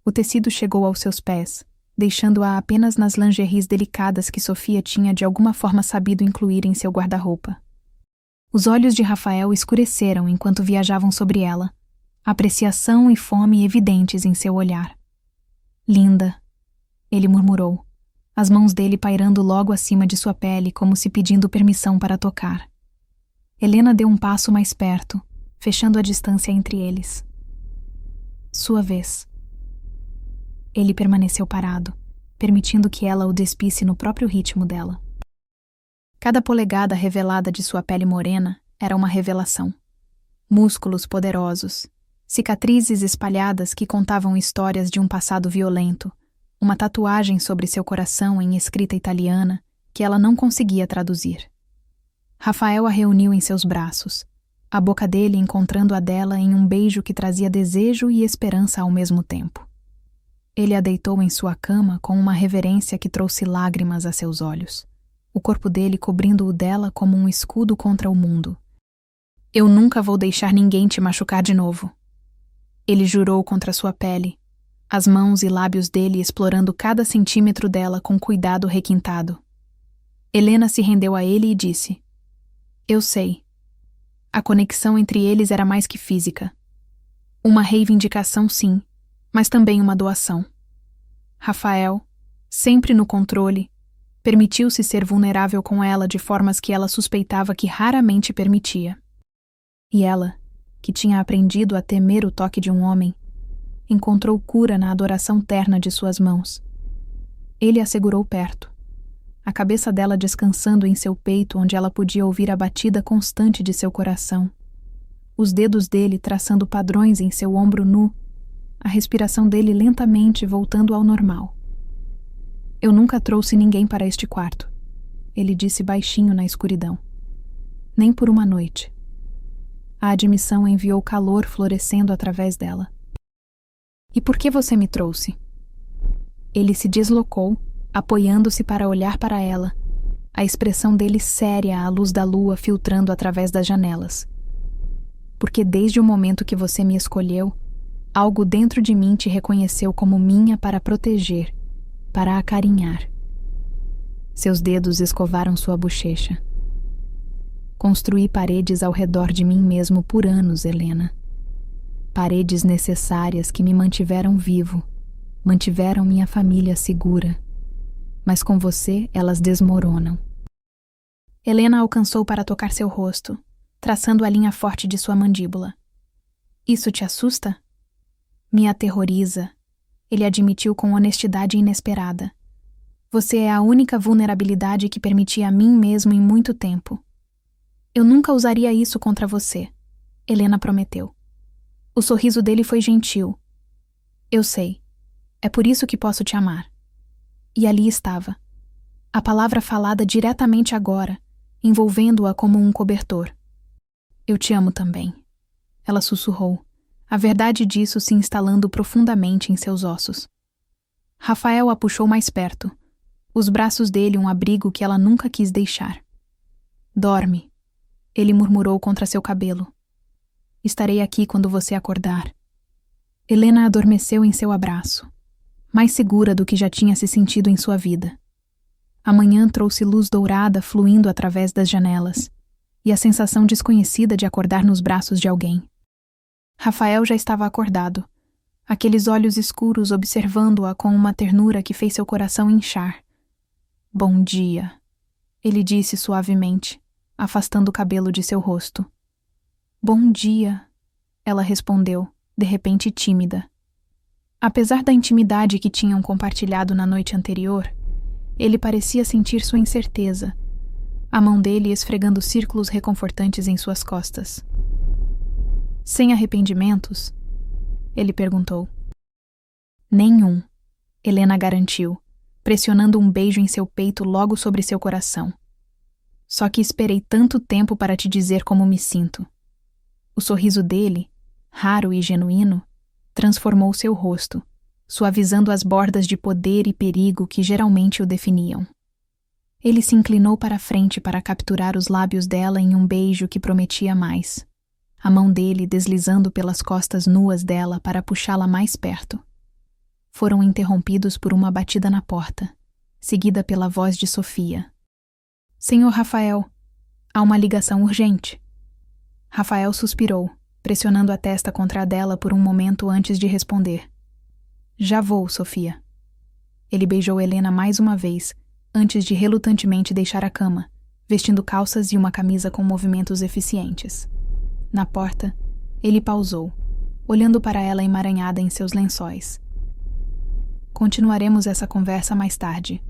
Speaker 1: O tecido chegou aos seus pés, deixando-a apenas nas lingeries delicadas que Sofia tinha de alguma forma sabido incluir em seu guarda-roupa. Os olhos de Rafael escureceram enquanto viajavam sobre ela, apreciação e fome evidentes em seu olhar. Linda, ele murmurou, as mãos dele pairando logo acima de sua pele como se pedindo permissão para tocar. Helena deu um passo mais perto, fechando a distância entre eles. Sua vez. Ele permaneceu parado, permitindo que ela o despisse no próprio ritmo dela. Cada polegada revelada de sua pele morena era uma revelação. Músculos poderosos, cicatrizes espalhadas que contavam histórias de um passado violento, uma tatuagem sobre seu coração em escrita italiana que ela não conseguia traduzir. Rafael a reuniu em seus braços, a boca dele encontrando a dela em um beijo que trazia desejo e esperança ao mesmo tempo. Ele a deitou em sua cama com uma reverência que trouxe lágrimas a seus olhos, o corpo dele cobrindo o dela como um escudo contra o mundo. Eu nunca vou deixar ninguém te machucar de novo. Ele jurou contra sua pele, as mãos e lábios dele explorando cada centímetro dela com cuidado requintado. Helena se rendeu a ele e disse: Eu sei. A conexão entre eles era mais que física. Uma reivindicação, sim, mas também uma doação. Rafael, sempre no controle, permitiu-se ser vulnerável com ela de formas que ela suspeitava que raramente permitia. E ela, que tinha aprendido a temer o toque de um homem, encontrou cura na adoração terna de suas mãos. Ele a segurou perto, a cabeça dela descansando em seu peito onde ela podia ouvir a batida constante de seu coração, os dedos dele traçando padrões em seu ombro nu, a respiração dele lentamente voltando ao normal. Eu nunca trouxe ninguém para este quarto, ele disse baixinho na escuridão. Nem por uma noite. A admissão enviou calor florescendo através dela. E por que você me trouxe? Ele se deslocou, apoiando-se para olhar para ela, a expressão dele séria à luz da lua filtrando através das janelas. Porque desde o momento que você me escolheu, algo dentro de mim te reconheceu como minha para proteger, para acarinhar. Seus dedos escovaram sua bochecha. Construí paredes ao redor de mim mesmo por anos, Helena. Paredes necessárias que me mantiveram vivo, mantiveram minha família segura. Mas com você elas desmoronam. Helena alcançou para tocar seu rosto, traçando a linha forte de sua mandíbula. Isso te assusta? Me aterroriza, ele admitiu com honestidade inesperada. Você é a única vulnerabilidade que permiti a mim mesmo em muito tempo. Eu nunca usaria isso contra você, Helena prometeu. O sorriso dele foi gentil. Eu sei. É por isso que posso te amar. E ali estava. A palavra falada diretamente agora, envolvendo-a como um cobertor. Eu te amo também. Ela sussurrou, a verdade disso se instalando profundamente em seus ossos. Rafael a puxou mais perto, os braços dele um abrigo que ela nunca quis deixar. Dorme, ele murmurou contra seu cabelo. Estarei aqui quando você acordar. Helena adormeceu em seu abraço, mais segura do que já tinha se sentido em sua vida. A manhã trouxe luz dourada fluindo através das janelas, e a sensação desconhecida de acordar nos braços de alguém. Rafael já estava acordado, aqueles olhos escuros observando-a com uma ternura que fez seu coração inchar. Bom dia, ele disse suavemente, afastando o cabelo de seu rosto. Bom dia, ela respondeu, de repente tímida. Apesar da intimidade que tinham compartilhado na noite anterior, ele parecia sentir sua incerteza, a mão dele esfregando círculos reconfortantes em suas costas. Sem arrependimentos? Ele perguntou. Nenhum, Helena garantiu, pressionando um beijo em seu peito logo sobre seu coração. Só que esperei tanto tempo para te dizer como me sinto. O sorriso dele, raro e genuíno, transformou seu rosto, suavizando as bordas de poder e perigo que geralmente o definiam. Ele se inclinou para a frente para capturar os lábios dela em um beijo que prometia mais, a mão dele deslizando pelas costas nuas dela para puxá-la mais perto. Foram interrompidos por uma batida na porta, seguida pela voz de Sofia. Senhor Rafael, há uma ligação urgente. Rafael suspirou, pressionando a testa contra a dela por um momento antes de responder. Já vou, Sofia. Ele beijou Helena mais uma vez, antes de relutantemente deixar a cama, vestindo calças e uma camisa com movimentos eficientes. Na porta, ele pausou, olhando para ela emaranhada em seus lençóis. Continuaremos essa conversa mais tarde,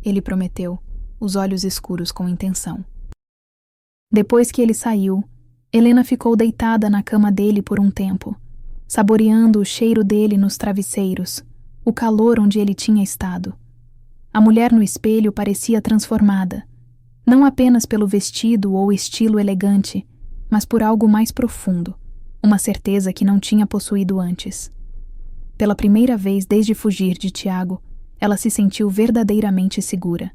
Speaker 1: ele prometeu, os olhos escuros com intenção. Depois que ele saiu, Helena ficou deitada na cama dele por um tempo, saboreando o cheiro dele nos travesseiros, o calor onde ele tinha estado. A mulher no espelho parecia transformada, não apenas pelo vestido ou estilo elegante, mas por algo mais profundo, uma certeza que não tinha possuído antes. Pela primeira vez desde fugir de Tiago, ela se sentiu verdadeiramente segura.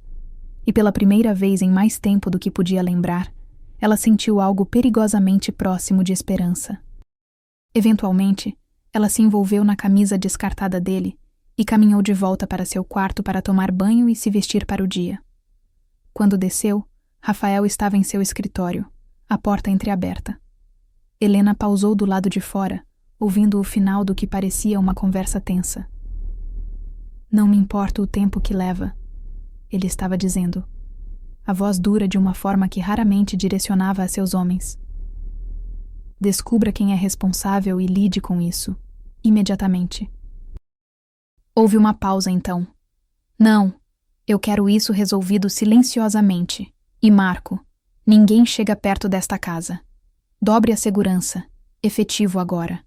Speaker 1: E pela primeira vez em mais tempo do que podia lembrar, ela sentiu algo perigosamente próximo de esperança. Eventualmente, ela se envolveu na camisa descartada dele e caminhou de volta para seu quarto para tomar banho e se vestir para o dia. Quando desceu, Rafael estava em seu escritório, a porta entreaberta. Helena pausou do lado de fora, ouvindo o final do que parecia uma conversa tensa. Não me importa o tempo que leva, ele estava dizendo, a voz dura de uma forma que raramente direcionava a seus homens. Descubra quem é responsável e lide com isso, imediatamente. Houve uma pausa então. Não, eu quero isso resolvido silenciosamente. E Marco, ninguém chega perto desta casa. Dobre a segurança. Efetivo agora.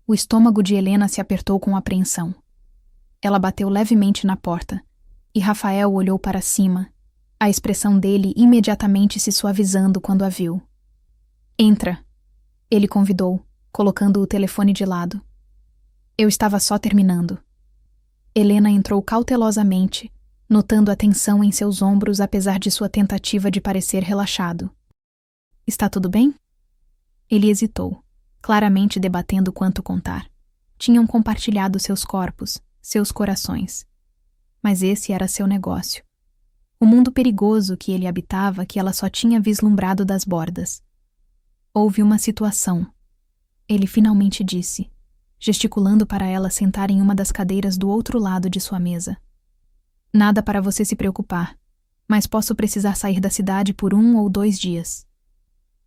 Speaker 1: O estômago de Helena se apertou com apreensão. Ela bateu levemente na porta, e Rafael olhou para cima, a expressão dele imediatamente se suavizando quando a viu. "Entra", ele convidou, colocando o telefone de lado. Eu estava só terminando. Helena entrou cautelosamente, notando a tensão em seus ombros apesar de sua tentativa de parecer relaxado. "Está tudo bem?" Ele hesitou, claramente debatendo quanto contar. Tinham compartilhado seus corpos, seus corações. Mas esse era seu negócio. O mundo perigoso que ele habitava que ela só tinha vislumbrado das bordas. Houve uma situação. Ele finalmente disse, gesticulando para ela sentar em uma das cadeiras do outro lado de sua mesa. "Nada para você se preocupar, mas posso precisar sair da cidade por 1 ou 2 dias.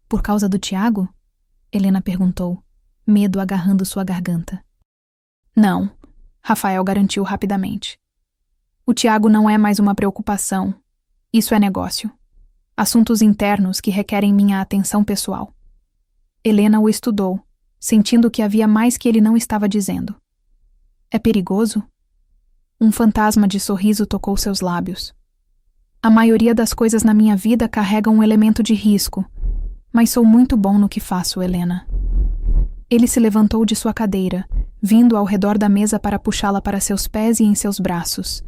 Speaker 1: "Por causa do Tiago?" Helena perguntou, medo agarrando sua garganta. "Não", Rafael garantiu rapidamente. "O Tiago não é mais uma preocupação. Isso é negócio. Assuntos internos que requerem minha atenção pessoal." Helena o estudou, sentindo que havia mais que ele não estava dizendo. "É perigoso?" Um fantasma de sorriso tocou seus lábios. "A maioria das coisas na minha vida carregam um elemento de risco, mas sou muito bom no que faço, Helena." Ele se levantou de sua cadeira, vindo ao redor da mesa para puxá-la para seus pés e em seus braços.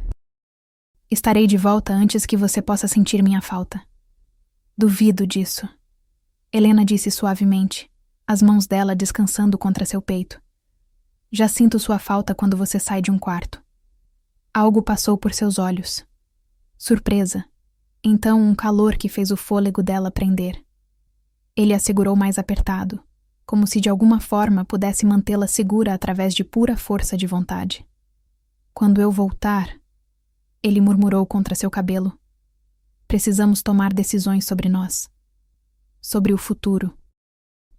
Speaker 1: "Estarei de volta antes que você possa sentir minha falta." "Duvido disso," Helena disse suavemente, as mãos dela descansando contra seu peito. "Já sinto sua falta quando você sai de um quarto." Algo passou por seus olhos. Surpresa. Então um calor que fez o fôlego dela prender. Ele a segurou mais apertado, como se de alguma forma pudesse mantê-la segura através de pura força de vontade. "Quando eu voltar," ele murmurou contra seu cabelo, "precisamos tomar decisões sobre nós. Sobre o futuro."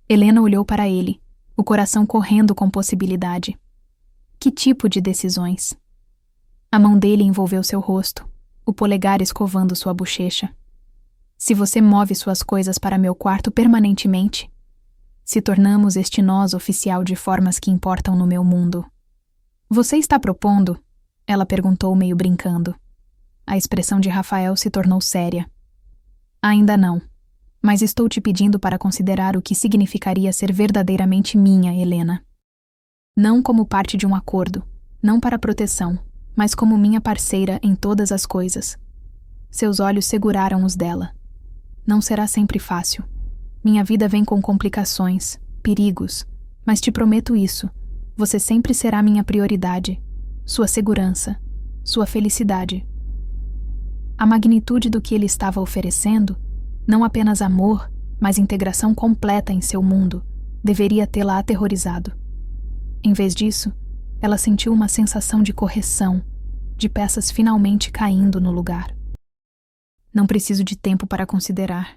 Speaker 1: Helena olhou para ele, o coração correndo com possibilidade. Que tipo de decisões? A mão dele envolveu seu rosto, o polegar escovando sua bochecha. "Se você move suas coisas para meu quarto permanentemente, se tornamos este nós oficial de formas que importam no meu mundo." "Você está propondo?" ela perguntou meio brincando. A expressão de Rafael se tornou séria. "Ainda não, mas estou te pedindo para considerar o que significaria ser verdadeiramente minha, Helena. Não como parte de um acordo, não para proteção, mas como minha parceira em todas as coisas." Seus olhos seguraram os dela. "Não será sempre fácil. Minha vida vem com complicações, perigos, mas te prometo isso, você sempre será minha prioridade, sua segurança, sua felicidade." A magnitude do que ele estava oferecendo, não apenas amor, mas integração completa em seu mundo, deveria tê-la aterrorizado. Em vez disso, ela sentiu uma sensação de correção, de peças finalmente caindo no lugar. "Não preciso de tempo para considerar,"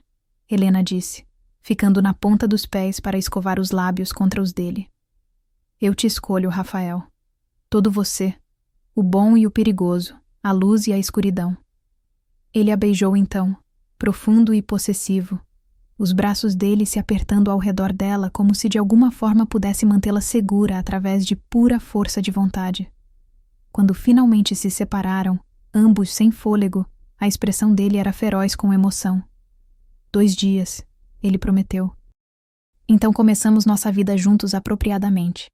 Speaker 1: Helena disse, ficando na ponta dos pés para escovar os lábios contra os dele. "Eu te escolho, Rafael. Todo você, o bom e o perigoso, a luz e a escuridão." Ele a beijou então, profundo e possessivo, os braços dele se apertando ao redor dela como se de alguma forma pudesse mantê-la segura através de pura força de vontade. Quando finalmente se separaram, ambos sem fôlego, a expressão dele era feroz com emoção. 2 dias, ele prometeu. Então começamos nossa vida juntos apropriadamente.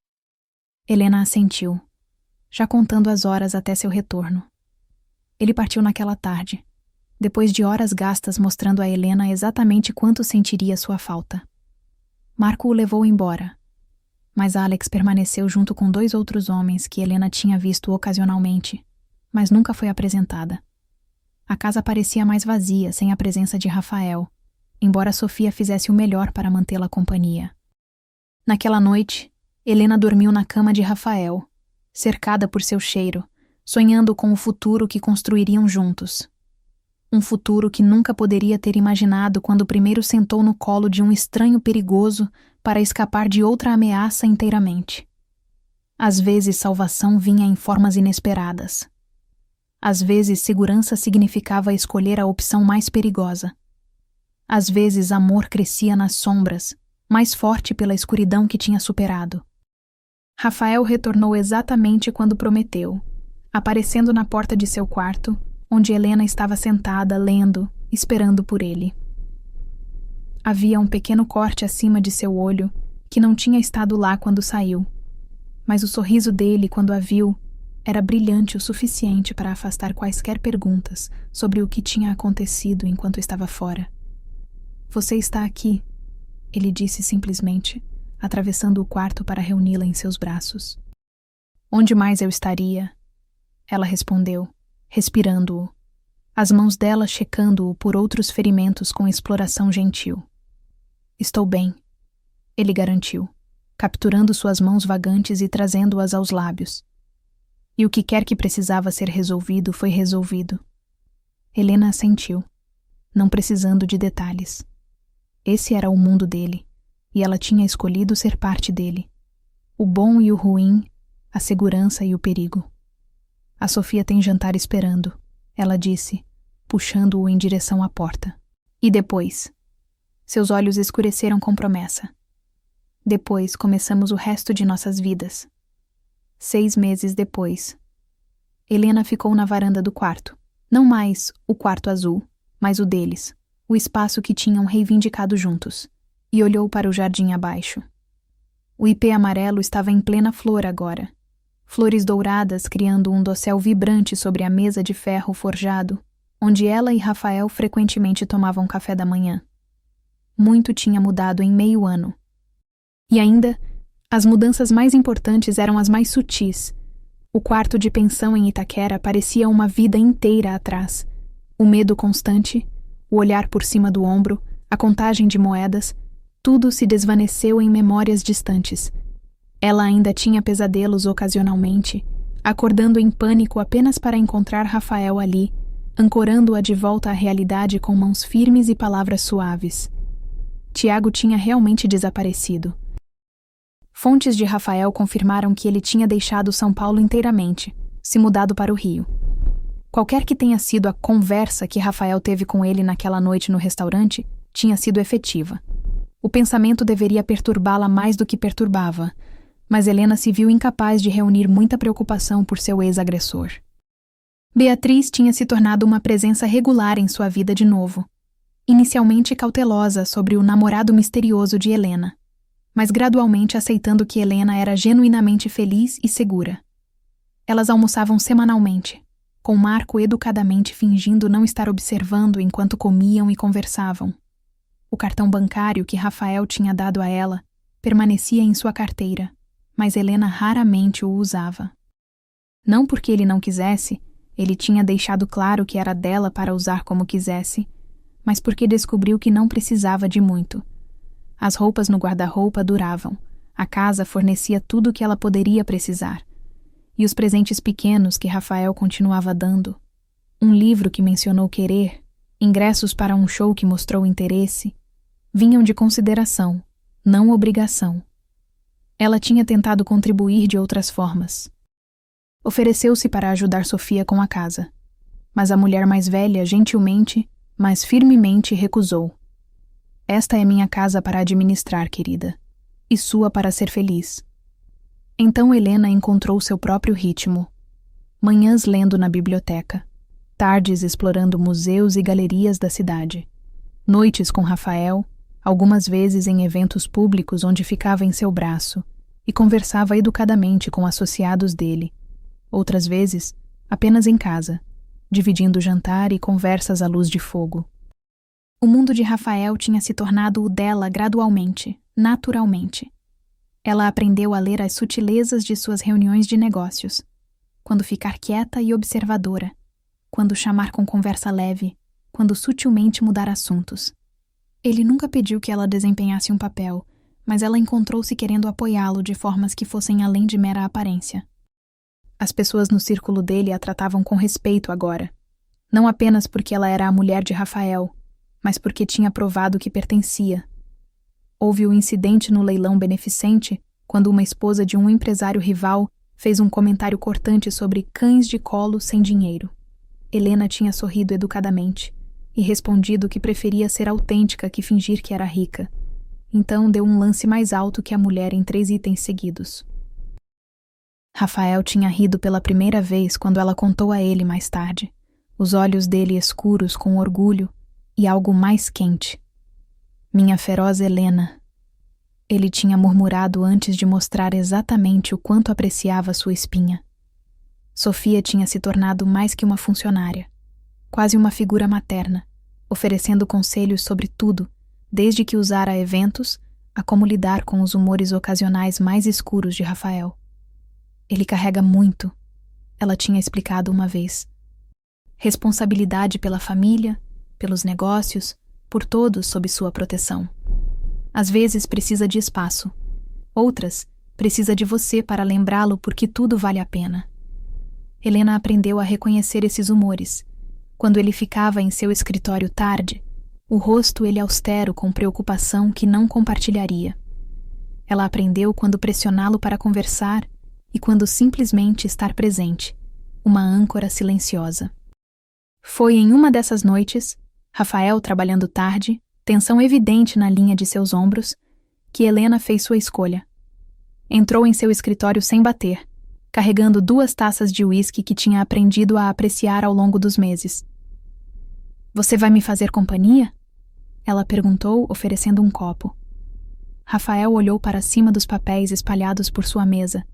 Speaker 1: Helena assentiu, já contando as horas até seu retorno. Ele partiu naquela tarde, depois de horas gastas mostrando a Helena exatamente quanto sentiria sua falta. Marco o levou embora, mas Alex permaneceu junto com 2 outros homens que Helena tinha visto ocasionalmente, mas nunca foi apresentada. A casa parecia mais vazia sem a presença de Rafael, embora Sofia fizesse o melhor para mantê-la companhia. Naquela noite, Helena dormiu na cama de Rafael, cercada por seu cheiro, sonhando com o futuro que construiriam juntos. Um futuro que nunca poderia ter imaginado quando primeiro sentou no colo de um estranho perigoso para escapar de outra ameaça inteiramente. Às vezes salvação vinha em formas inesperadas. Às vezes segurança significava escolher a opção mais perigosa. Às vezes amor crescia nas sombras, mais forte pela escuridão que tinha superado. Rafael retornou exatamente quando prometeu, aparecendo na porta de seu quarto, onde Helena estava sentada, lendo, esperando por ele. Havia um pequeno corte acima de seu olho, que não tinha estado lá quando saiu, mas o sorriso dele, quando a viu, era brilhante o suficiente para afastar quaisquer perguntas sobre o que tinha acontecido enquanto estava fora. "Você está aqui", ele disse simplesmente, atravessando o quarto para reuni-la em seus braços. "Onde mais eu estaria?" Ela respondeu, respirando-o, as mãos dela checando-o por outros ferimentos com exploração gentil. "Estou bem", ele garantiu, capturando suas mãos vagantes e trazendo-as aos lábios. E o que quer que precisava ser resolvido foi resolvido. Helena assentiu, não precisando de detalhes. Esse era o mundo dele, e ela tinha escolhido ser parte dele. O bom e o ruim, a segurança e o perigo. "A Sofia tem jantar esperando", ela disse, puxando-o em direção à porta. "E depois?" Seus olhos escureceram com promessa. "Depois começamos o resto de nossas vidas." 6 meses depois. Helena ficou na varanda do quarto. Não mais o quarto azul, mas o deles, o espaço que tinham reivindicado juntos, e olhou para o jardim abaixo. O ipê amarelo estava em plena flor agora. Flores douradas criando um dossel vibrante sobre a mesa de ferro forjado, onde ela e Rafael frequentemente tomavam café da manhã. Muito tinha mudado em meio ano. E ainda, as mudanças mais importantes eram as mais sutis. O quarto de pensão em Itaquera parecia uma vida inteira atrás. O medo constante, o olhar por cima do ombro, a contagem de moedas, tudo se desvaneceu em memórias distantes. Ela ainda tinha pesadelos ocasionalmente, acordando em pânico apenas para encontrar Rafael ali, ancorando-a de volta à realidade com mãos firmes e palavras suaves. Tiago tinha realmente desaparecido. Fontes de Rafael confirmaram que ele tinha deixado São Paulo inteiramente, se mudado para o Rio. Qualquer que tenha sido a conversa que Rafael teve com ele naquela noite no restaurante, tinha sido efetiva. O pensamento deveria perturbá-la mais do que perturbava, mas Helena se viu incapaz de reunir muita preocupação por seu ex-agressor. Beatriz tinha se tornado uma presença regular em sua vida de novo, inicialmente cautelosa sobre o namorado misterioso de Helena, mas gradualmente aceitando que Helena era genuinamente feliz e segura. Elas almoçavam semanalmente, com Marco educadamente fingindo não estar observando enquanto comiam e conversavam. O cartão bancário que Rafael tinha dado a ela permanecia em sua carteira, mas Helena raramente o usava. Não porque ele não quisesse, ele tinha deixado claro que era dela para usar como quisesse, mas porque descobriu que não precisava de muito. As roupas no guarda-roupa duravam, a casa fornecia tudo o que ela poderia precisar. E os presentes pequenos que Rafael continuava dando, um livro que mencionou querer, ingressos para um show que mostrou interesse, vinham de consideração, não obrigação. Ela tinha tentado contribuir de outras formas. Ofereceu-se para ajudar Sofia com a casa, mas a mulher mais velha gentilmente, mas firmemente recusou. "Esta é minha casa para administrar, querida, e sua para ser feliz." Então Helena encontrou seu próprio ritmo. Manhãs lendo na biblioteca, tardes explorando museus e galerias da cidade, noites com Rafael, algumas vezes em eventos públicos onde ficava em seu braço e conversava educadamente com associados dele, outras vezes apenas em casa, dividindo jantar e conversas à luz de fogo. O mundo de Rafael tinha se tornado o dela gradualmente, naturalmente. Ela aprendeu a ler as sutilezas de suas reuniões de negócios, quando ficar quieta e observadora, quando chamar com conversa leve, quando sutilmente mudar assuntos. Ele nunca pediu que ela desempenhasse um papel, mas ela encontrou-se querendo apoiá-lo de formas que fossem além de mera aparência. As pessoas no círculo dele a tratavam com respeito agora, não apenas porque ela era a mulher de Rafael, mas porque tinha provado que pertencia. Houve o incidente no leilão beneficente, quando uma esposa de um empresário rival fez um comentário cortante sobre cães de colo sem dinheiro. Helena tinha sorrido educadamente e respondido que preferia ser autêntica que fingir que era rica. Então deu um lance mais alto que a mulher em 3 itens seguidos. Rafael tinha rido pela primeira vez quando ela contou a ele mais tarde, os olhos dele escuros com orgulho e algo mais quente. Minha feroz Helena. Ele tinha murmurado antes de mostrar exatamente o quanto apreciava sua espinha. Sofia tinha se tornado mais que uma funcionária, quase uma figura materna, oferecendo conselhos sobre tudo, desde que usara eventos a como lidar com os humores ocasionais mais escuros de Rafael. Ele carrega muito, ela tinha explicado uma vez. Responsabilidade pela família, pelos negócios, por todos sob sua proteção. Às vezes precisa de espaço, outras precisa de você para lembrá-lo porque tudo vale a pena. Helena aprendeu a reconhecer esses humores. Quando ele ficava em seu escritório tarde, o rosto ele austero com preocupação que não compartilharia. Ela aprendeu quando pressioná-lo para conversar e quando simplesmente estar presente, uma âncora silenciosa. Foi em uma dessas noites, Rafael trabalhando tarde, tensão evidente na linha de seus ombros, que Helena fez sua escolha. Entrou em seu escritório sem bater, carregando 2 taças de uísque que tinha aprendido a apreciar ao longo dos meses. "Você vai me fazer companhia?" Ela perguntou, oferecendo um copo. Rafael olhou para cima dos papéis espalhados por sua mesa,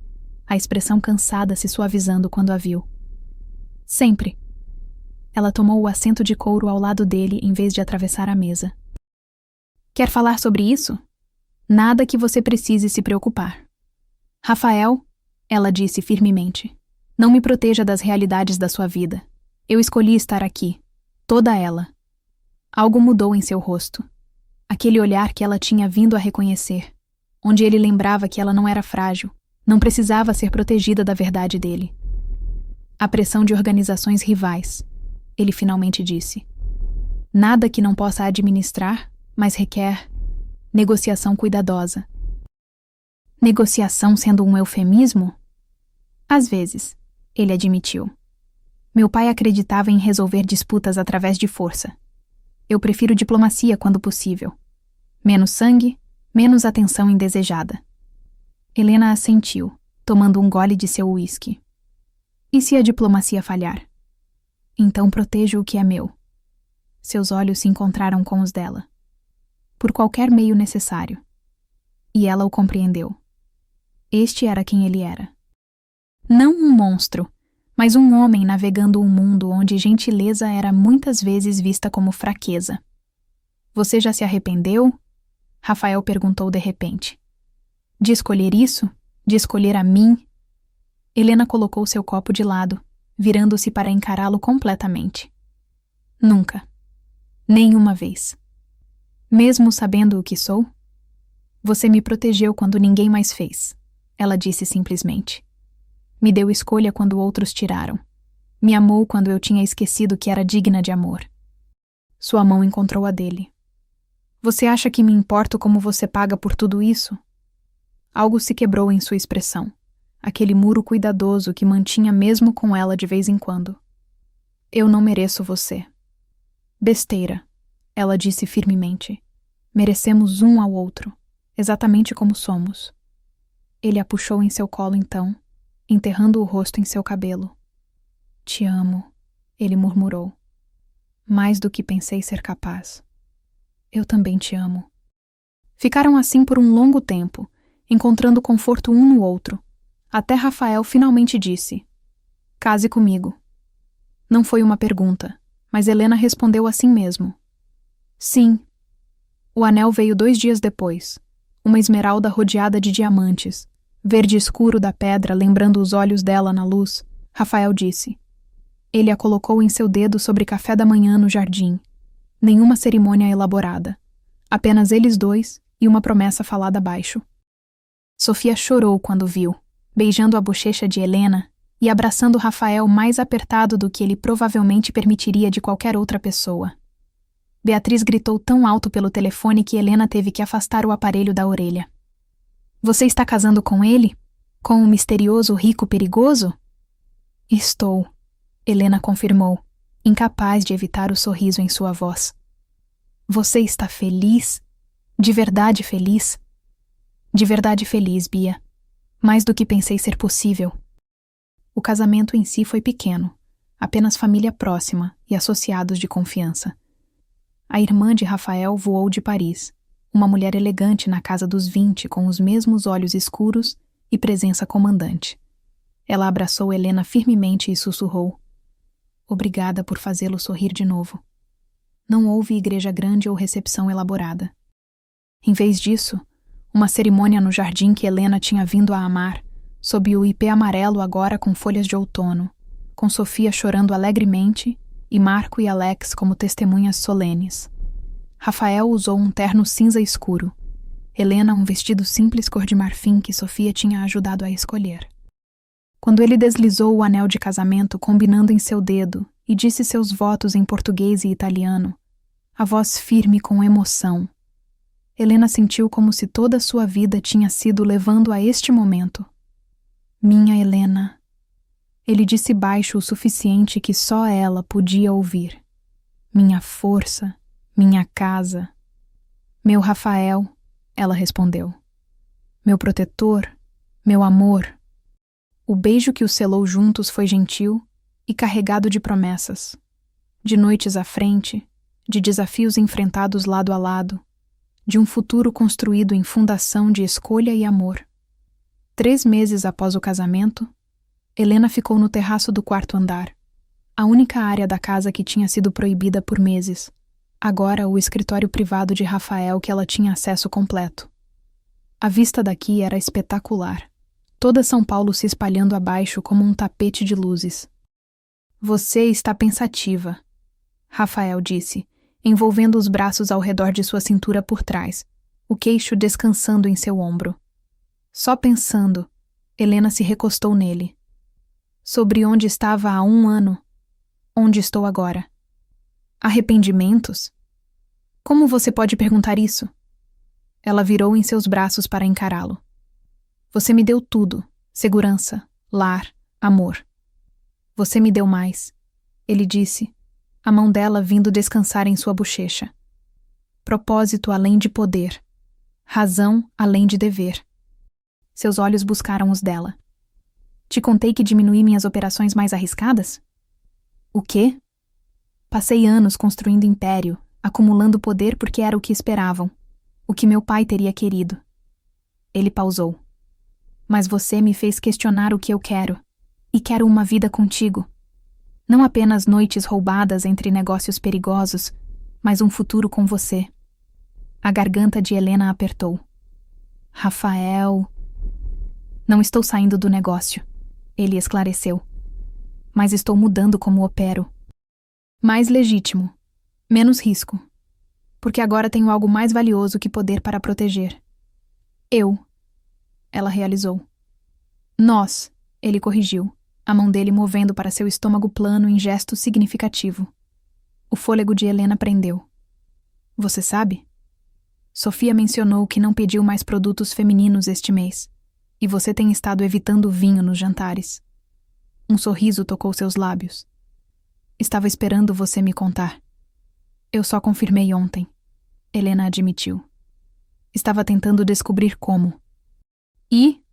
Speaker 1: a expressão cansada se suavizando quando a viu. "Sempre." Ela tomou o assento de couro ao lado dele em vez de atravessar a mesa. "Quer falar sobre isso? Nada que você precise se preocupar." "Rafael," ela disse firmemente, "não me proteja das realidades da sua vida. Eu escolhi estar aqui, toda ela." Algo mudou em seu rosto. Aquele olhar que ela tinha vindo a reconhecer, onde ele lembrava que ela não era frágil, não precisava ser protegida da verdade dele. "A pressão de organizações rivais," ele finalmente disse. "Nada que não possa administrar, mas requer negociação cuidadosa." Negociação sendo um eufemismo? Às vezes, ele admitiu. "Meu pai acreditava em resolver disputas através de força. Eu prefiro diplomacia quando possível. Menos sangue, menos atenção indesejada." Helena assentiu, tomando um gole de seu uísque. "E se a diplomacia falhar? Então protejo o que é meu." Seus olhos se encontraram com os dela. "Por qualquer meio necessário." E ela o compreendeu. Este era quem ele era. Não um monstro, mas um homem navegando um mundo onde gentileza era muitas vezes vista como fraqueza. "Você já se arrependeu?" Rafael perguntou de repente. "De escolher isso? De escolher a mim?" Helena colocou seu copo de lado, virando-se para encará-lo completamente. "Nunca. Nenhuma vez. Mesmo sabendo o que sou? Você me protegeu quando ninguém mais fez," ela disse simplesmente. "Me deu escolha quando outros tiraram. Me amou quando eu tinha esquecido que era digna de amor." Sua mão encontrou a dele. "Você acha que me importo como você paga por tudo isso?" Algo se quebrou em sua expressão, aquele muro cuidadoso que mantinha mesmo com ela de vez em quando. "Eu não mereço você." "Besteira," ela disse firmemente. "Merecemos um ao outro, exatamente como somos." Ele a puxou em seu colo então, enterrando o rosto em seu cabelo. "Te amo," ele murmurou. "Mais do que pensei ser capaz." "Eu também te amo." Ficaram assim por um longo tempo, encontrando conforto um no outro, até Rafael finalmente disse: "Case comigo." Não foi uma pergunta, mas Helena respondeu assim mesmo: "Sim." O anel veio 2 dias depois, uma esmeralda rodeada de diamantes, verde escuro da pedra lembrando os olhos dela na luz. Rafael disse. Ele a colocou em seu dedo sobre café da manhã no jardim. Nenhuma cerimônia elaborada. Apenas eles dois e uma promessa falada baixo. Sofia chorou quando viu, beijando a bochecha de Helena e abraçando Rafael mais apertado do que ele provavelmente permitiria de qualquer outra pessoa. Beatriz gritou tão alto pelo telefone que Helena teve que afastar o aparelho da orelha. Você está casando com ele? Com um misterioso rico perigoso? Estou, Helena confirmou, incapaz de evitar o sorriso em sua voz. Você está feliz? De verdade feliz? De verdade feliz, Bia. Mais do que pensei ser possível. O casamento em si foi pequeno, apenas família próxima e associados de confiança. A irmã de Rafael voou de Paris, uma mulher elegante na casa dos 20, com os mesmos olhos escuros e presença comandante. Ela abraçou Helena firmemente e sussurrou: "Obrigada por fazê-lo sorrir de novo." Não houve igreja grande ou recepção elaborada. Em vez disso, uma cerimônia no jardim que Helena tinha vindo a amar, sob o ipê amarelo agora com folhas de outono, com Sofia chorando alegremente e Marco e Alex como testemunhas solenes. Rafael usou um terno cinza escuro. Helena um vestido simples cor de marfim que Sofia tinha ajudado a escolher. Quando ele deslizou o anel de casamento combinando em seu dedo e disse seus votos em português e italiano, a voz firme com emoção, Helena sentiu como se toda a sua vida tinha sido levando a este momento. "Minha Helena." Ele disse baixo o suficiente que só ela podia ouvir. "Minha força, minha casa." "Meu Rafael," ela respondeu. "Meu protetor, meu amor." O beijo que os selou juntos foi gentil e carregado de promessas, de noites à frente, de desafios enfrentados lado a lado, de um futuro construído em fundação de escolha e amor. 3 meses após o casamento, Helena ficou no terraço do 4º andar, a única área da casa que tinha sido proibida por meses, agora o escritório privado de Rafael que ela tinha acesso completo. A vista daqui era espetacular, toda São Paulo se espalhando abaixo como um tapete de luzes. "Você está pensativa," Rafael disse, envolvendo os braços ao redor de sua cintura por trás, o queixo descansando em seu ombro. Só pensando, Helena se recostou nele. "Sobre onde estava há 1 ano, onde estou agora." "Arrependimentos? Como você pode perguntar isso?" Ela virou em seus braços para encará-lo. "Você me deu tudo, segurança, lar, amor." "Você me deu mais," ele disse, a mão dela vindo descansar em sua bochecha. "Propósito além de poder, razão além de dever." Seus olhos buscaram os dela. "Te contei que diminui minhas operações mais arriscadas?" "O quê?" "Passei anos construindo império, acumulando poder porque era o que esperavam, o que meu pai teria querido." Ele pausou. "Mas você me fez questionar o que eu quero, e quero uma vida contigo. Não apenas noites roubadas entre negócios perigosos, mas um futuro com você." A garganta de Helena apertou. "Rafael..." "Não estou saindo do negócio," ele esclareceu. "Mas estou mudando como opero. Mais legítimo, menos risco. Porque agora tenho algo mais valioso que poder para proteger." "Eu," ela realizou. "Nós," ele corrigiu, a mão dele movendo para seu estômago plano em gesto significativo. O fôlego de Helena prendeu. "Você sabe? Sofia mencionou que não pediu mais produtos femininos este mês, e você tem estado evitando vinho nos jantares." Um sorriso tocou seus lábios. "Estava esperando você me contar." "Eu só confirmei ontem," Helena admitiu. "Estava tentando descobrir como." "E?"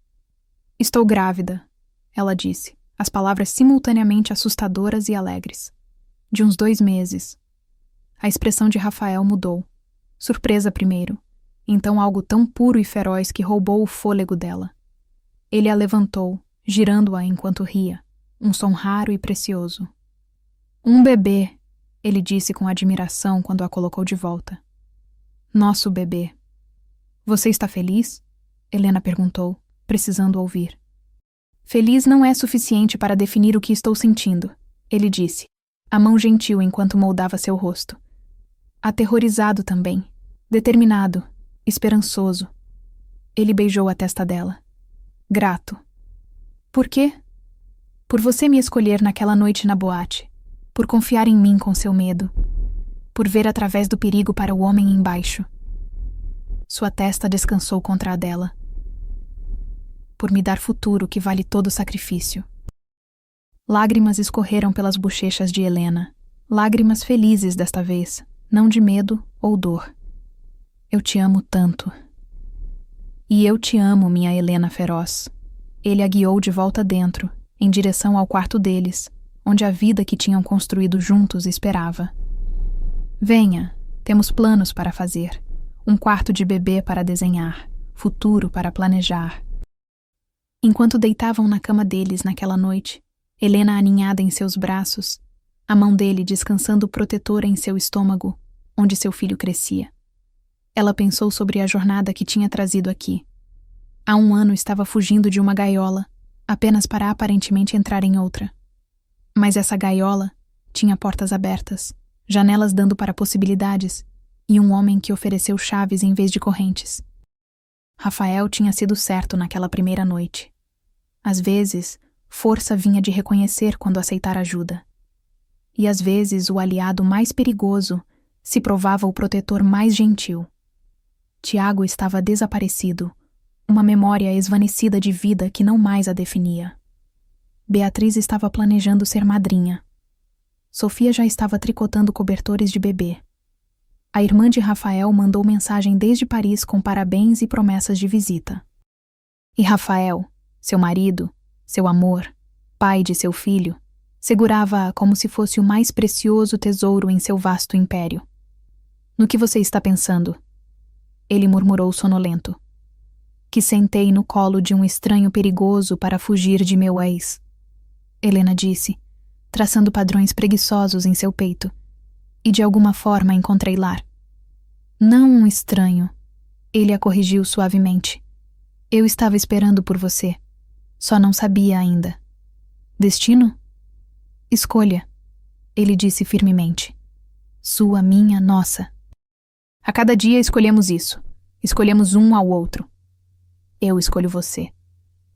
Speaker 1: "Estou grávida," ela disse, as palavras simultaneamente assustadoras e alegres. "De uns 2 meses." A expressão de Rafael mudou. Surpresa primeiro, então algo tão puro e feroz que roubou o fôlego dela. Ele a levantou, girando-a enquanto ria, um som raro e precioso. "Um bebê," ele disse com admiração quando a colocou de volta. "Nosso bebê." "Você está feliz?" Helena perguntou, precisando ouvir. "Feliz não é suficiente para definir o que estou sentindo," ele disse, a mão gentil enquanto moldava seu rosto. "Aterrorizado também, determinado, esperançoso." Ele beijou a testa dela. "Grato." "Por quê?" "Por você me escolher naquela noite na boate, por confiar em mim com seu medo, por ver através do perigo para o homem embaixo." Sua testa descansou contra a dela. "Por me dar futuro que vale todo sacrifício." Lágrimas escorreram pelas bochechas de Helena, lágrimas felizes desta vez, não de medo ou dor. "Eu te amo tanto." "E eu te amo, minha Helena feroz." Ele a guiou de volta dentro, em direção ao quarto deles, onde a vida que tinham construído juntos esperava. Venha, temos planos para fazer, um quarto de bebê para desenhar, futuro para planejar. Enquanto deitavam na cama deles naquela noite, Helena aninhada em seus braços, a mão dele descansando protetora em seu estômago, onde seu filho crescia. Ela pensou sobre a jornada que tinha trazido aqui. Há 1 ano estava fugindo de uma gaiola, apenas para aparentemente entrar em outra. Mas essa gaiola tinha portas abertas, janelas dando para possibilidades, e um homem que ofereceu chaves em vez de correntes. Rafael tinha sido certo naquela primeira noite. Às vezes, força vinha de reconhecer quando aceitar ajuda. E às vezes o aliado mais perigoso se provava o protetor mais gentil. Tiago estava desaparecido, uma memória esvanecida de vida que não mais a definia. Beatriz estava planejando ser madrinha. Sofia já estava tricotando cobertores de bebê. A irmã de Rafael mandou mensagem desde Paris com parabéns e promessas de visita. E Rafael, seu marido, seu amor, pai de seu filho, segurava-a como se fosse o mais precioso tesouro em seu vasto império. No que você está pensando? Ele murmurou sonolento. Que sentei no colo de um estranho perigoso para fugir de meu ex. Helena disse, traçando padrões preguiçosos em seu peito. E de alguma forma encontrei lar. Não um estranho. Ele a corrigiu suavemente. Eu estava esperando por você. Só não sabia ainda. Destino? Escolha. Ele disse firmemente. Sua, minha, nossa. A cada dia escolhemos isso. Escolhemos um ao outro. Eu escolho você.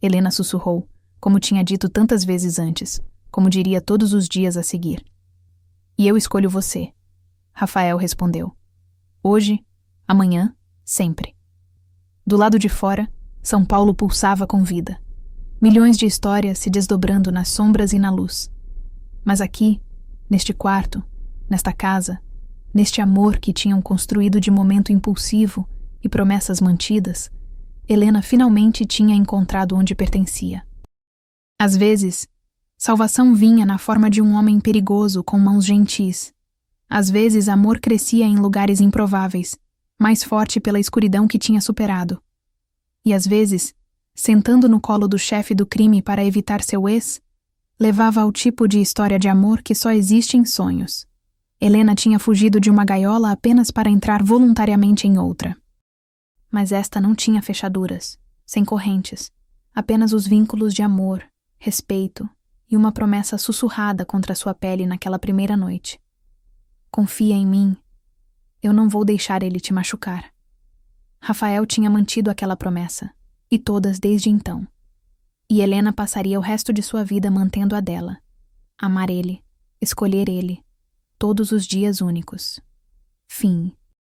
Speaker 1: Helena sussurrou, como tinha dito tantas vezes antes, como diria todos os dias a seguir. E eu escolho você. Rafael respondeu. Hoje, amanhã, sempre. Do lado de fora, São Paulo pulsava com vida. Milhões de histórias se desdobrando nas sombras e na luz. Mas aqui, neste quarto, nesta casa, neste amor que tinham construído de momento impulsivo e promessas mantidas, Helena finalmente tinha encontrado onde pertencia. Às vezes, salvação vinha na forma de um homem perigoso com mãos gentis. Às vezes, amor crescia em lugares improváveis, mais forte pela escuridão que tinha superado. E às vezes, sentando no colo do chefe do crime para evitar seu ex, levava ao tipo de história de amor que só existe em sonhos. Helena tinha fugido de uma gaiola apenas para entrar voluntariamente em outra. Mas esta não tinha fechaduras, sem correntes, apenas os vínculos de amor, respeito e uma promessa sussurrada contra sua pele naquela primeira noite. Confia em mim. Eu não vou deixar ele te machucar. Rafael tinha mantido aquela promessa, e todas desde então. E Helena passaria o resto de sua vida mantendo a dela. Amar ele, escolher ele, todos os dias únicos. Fim.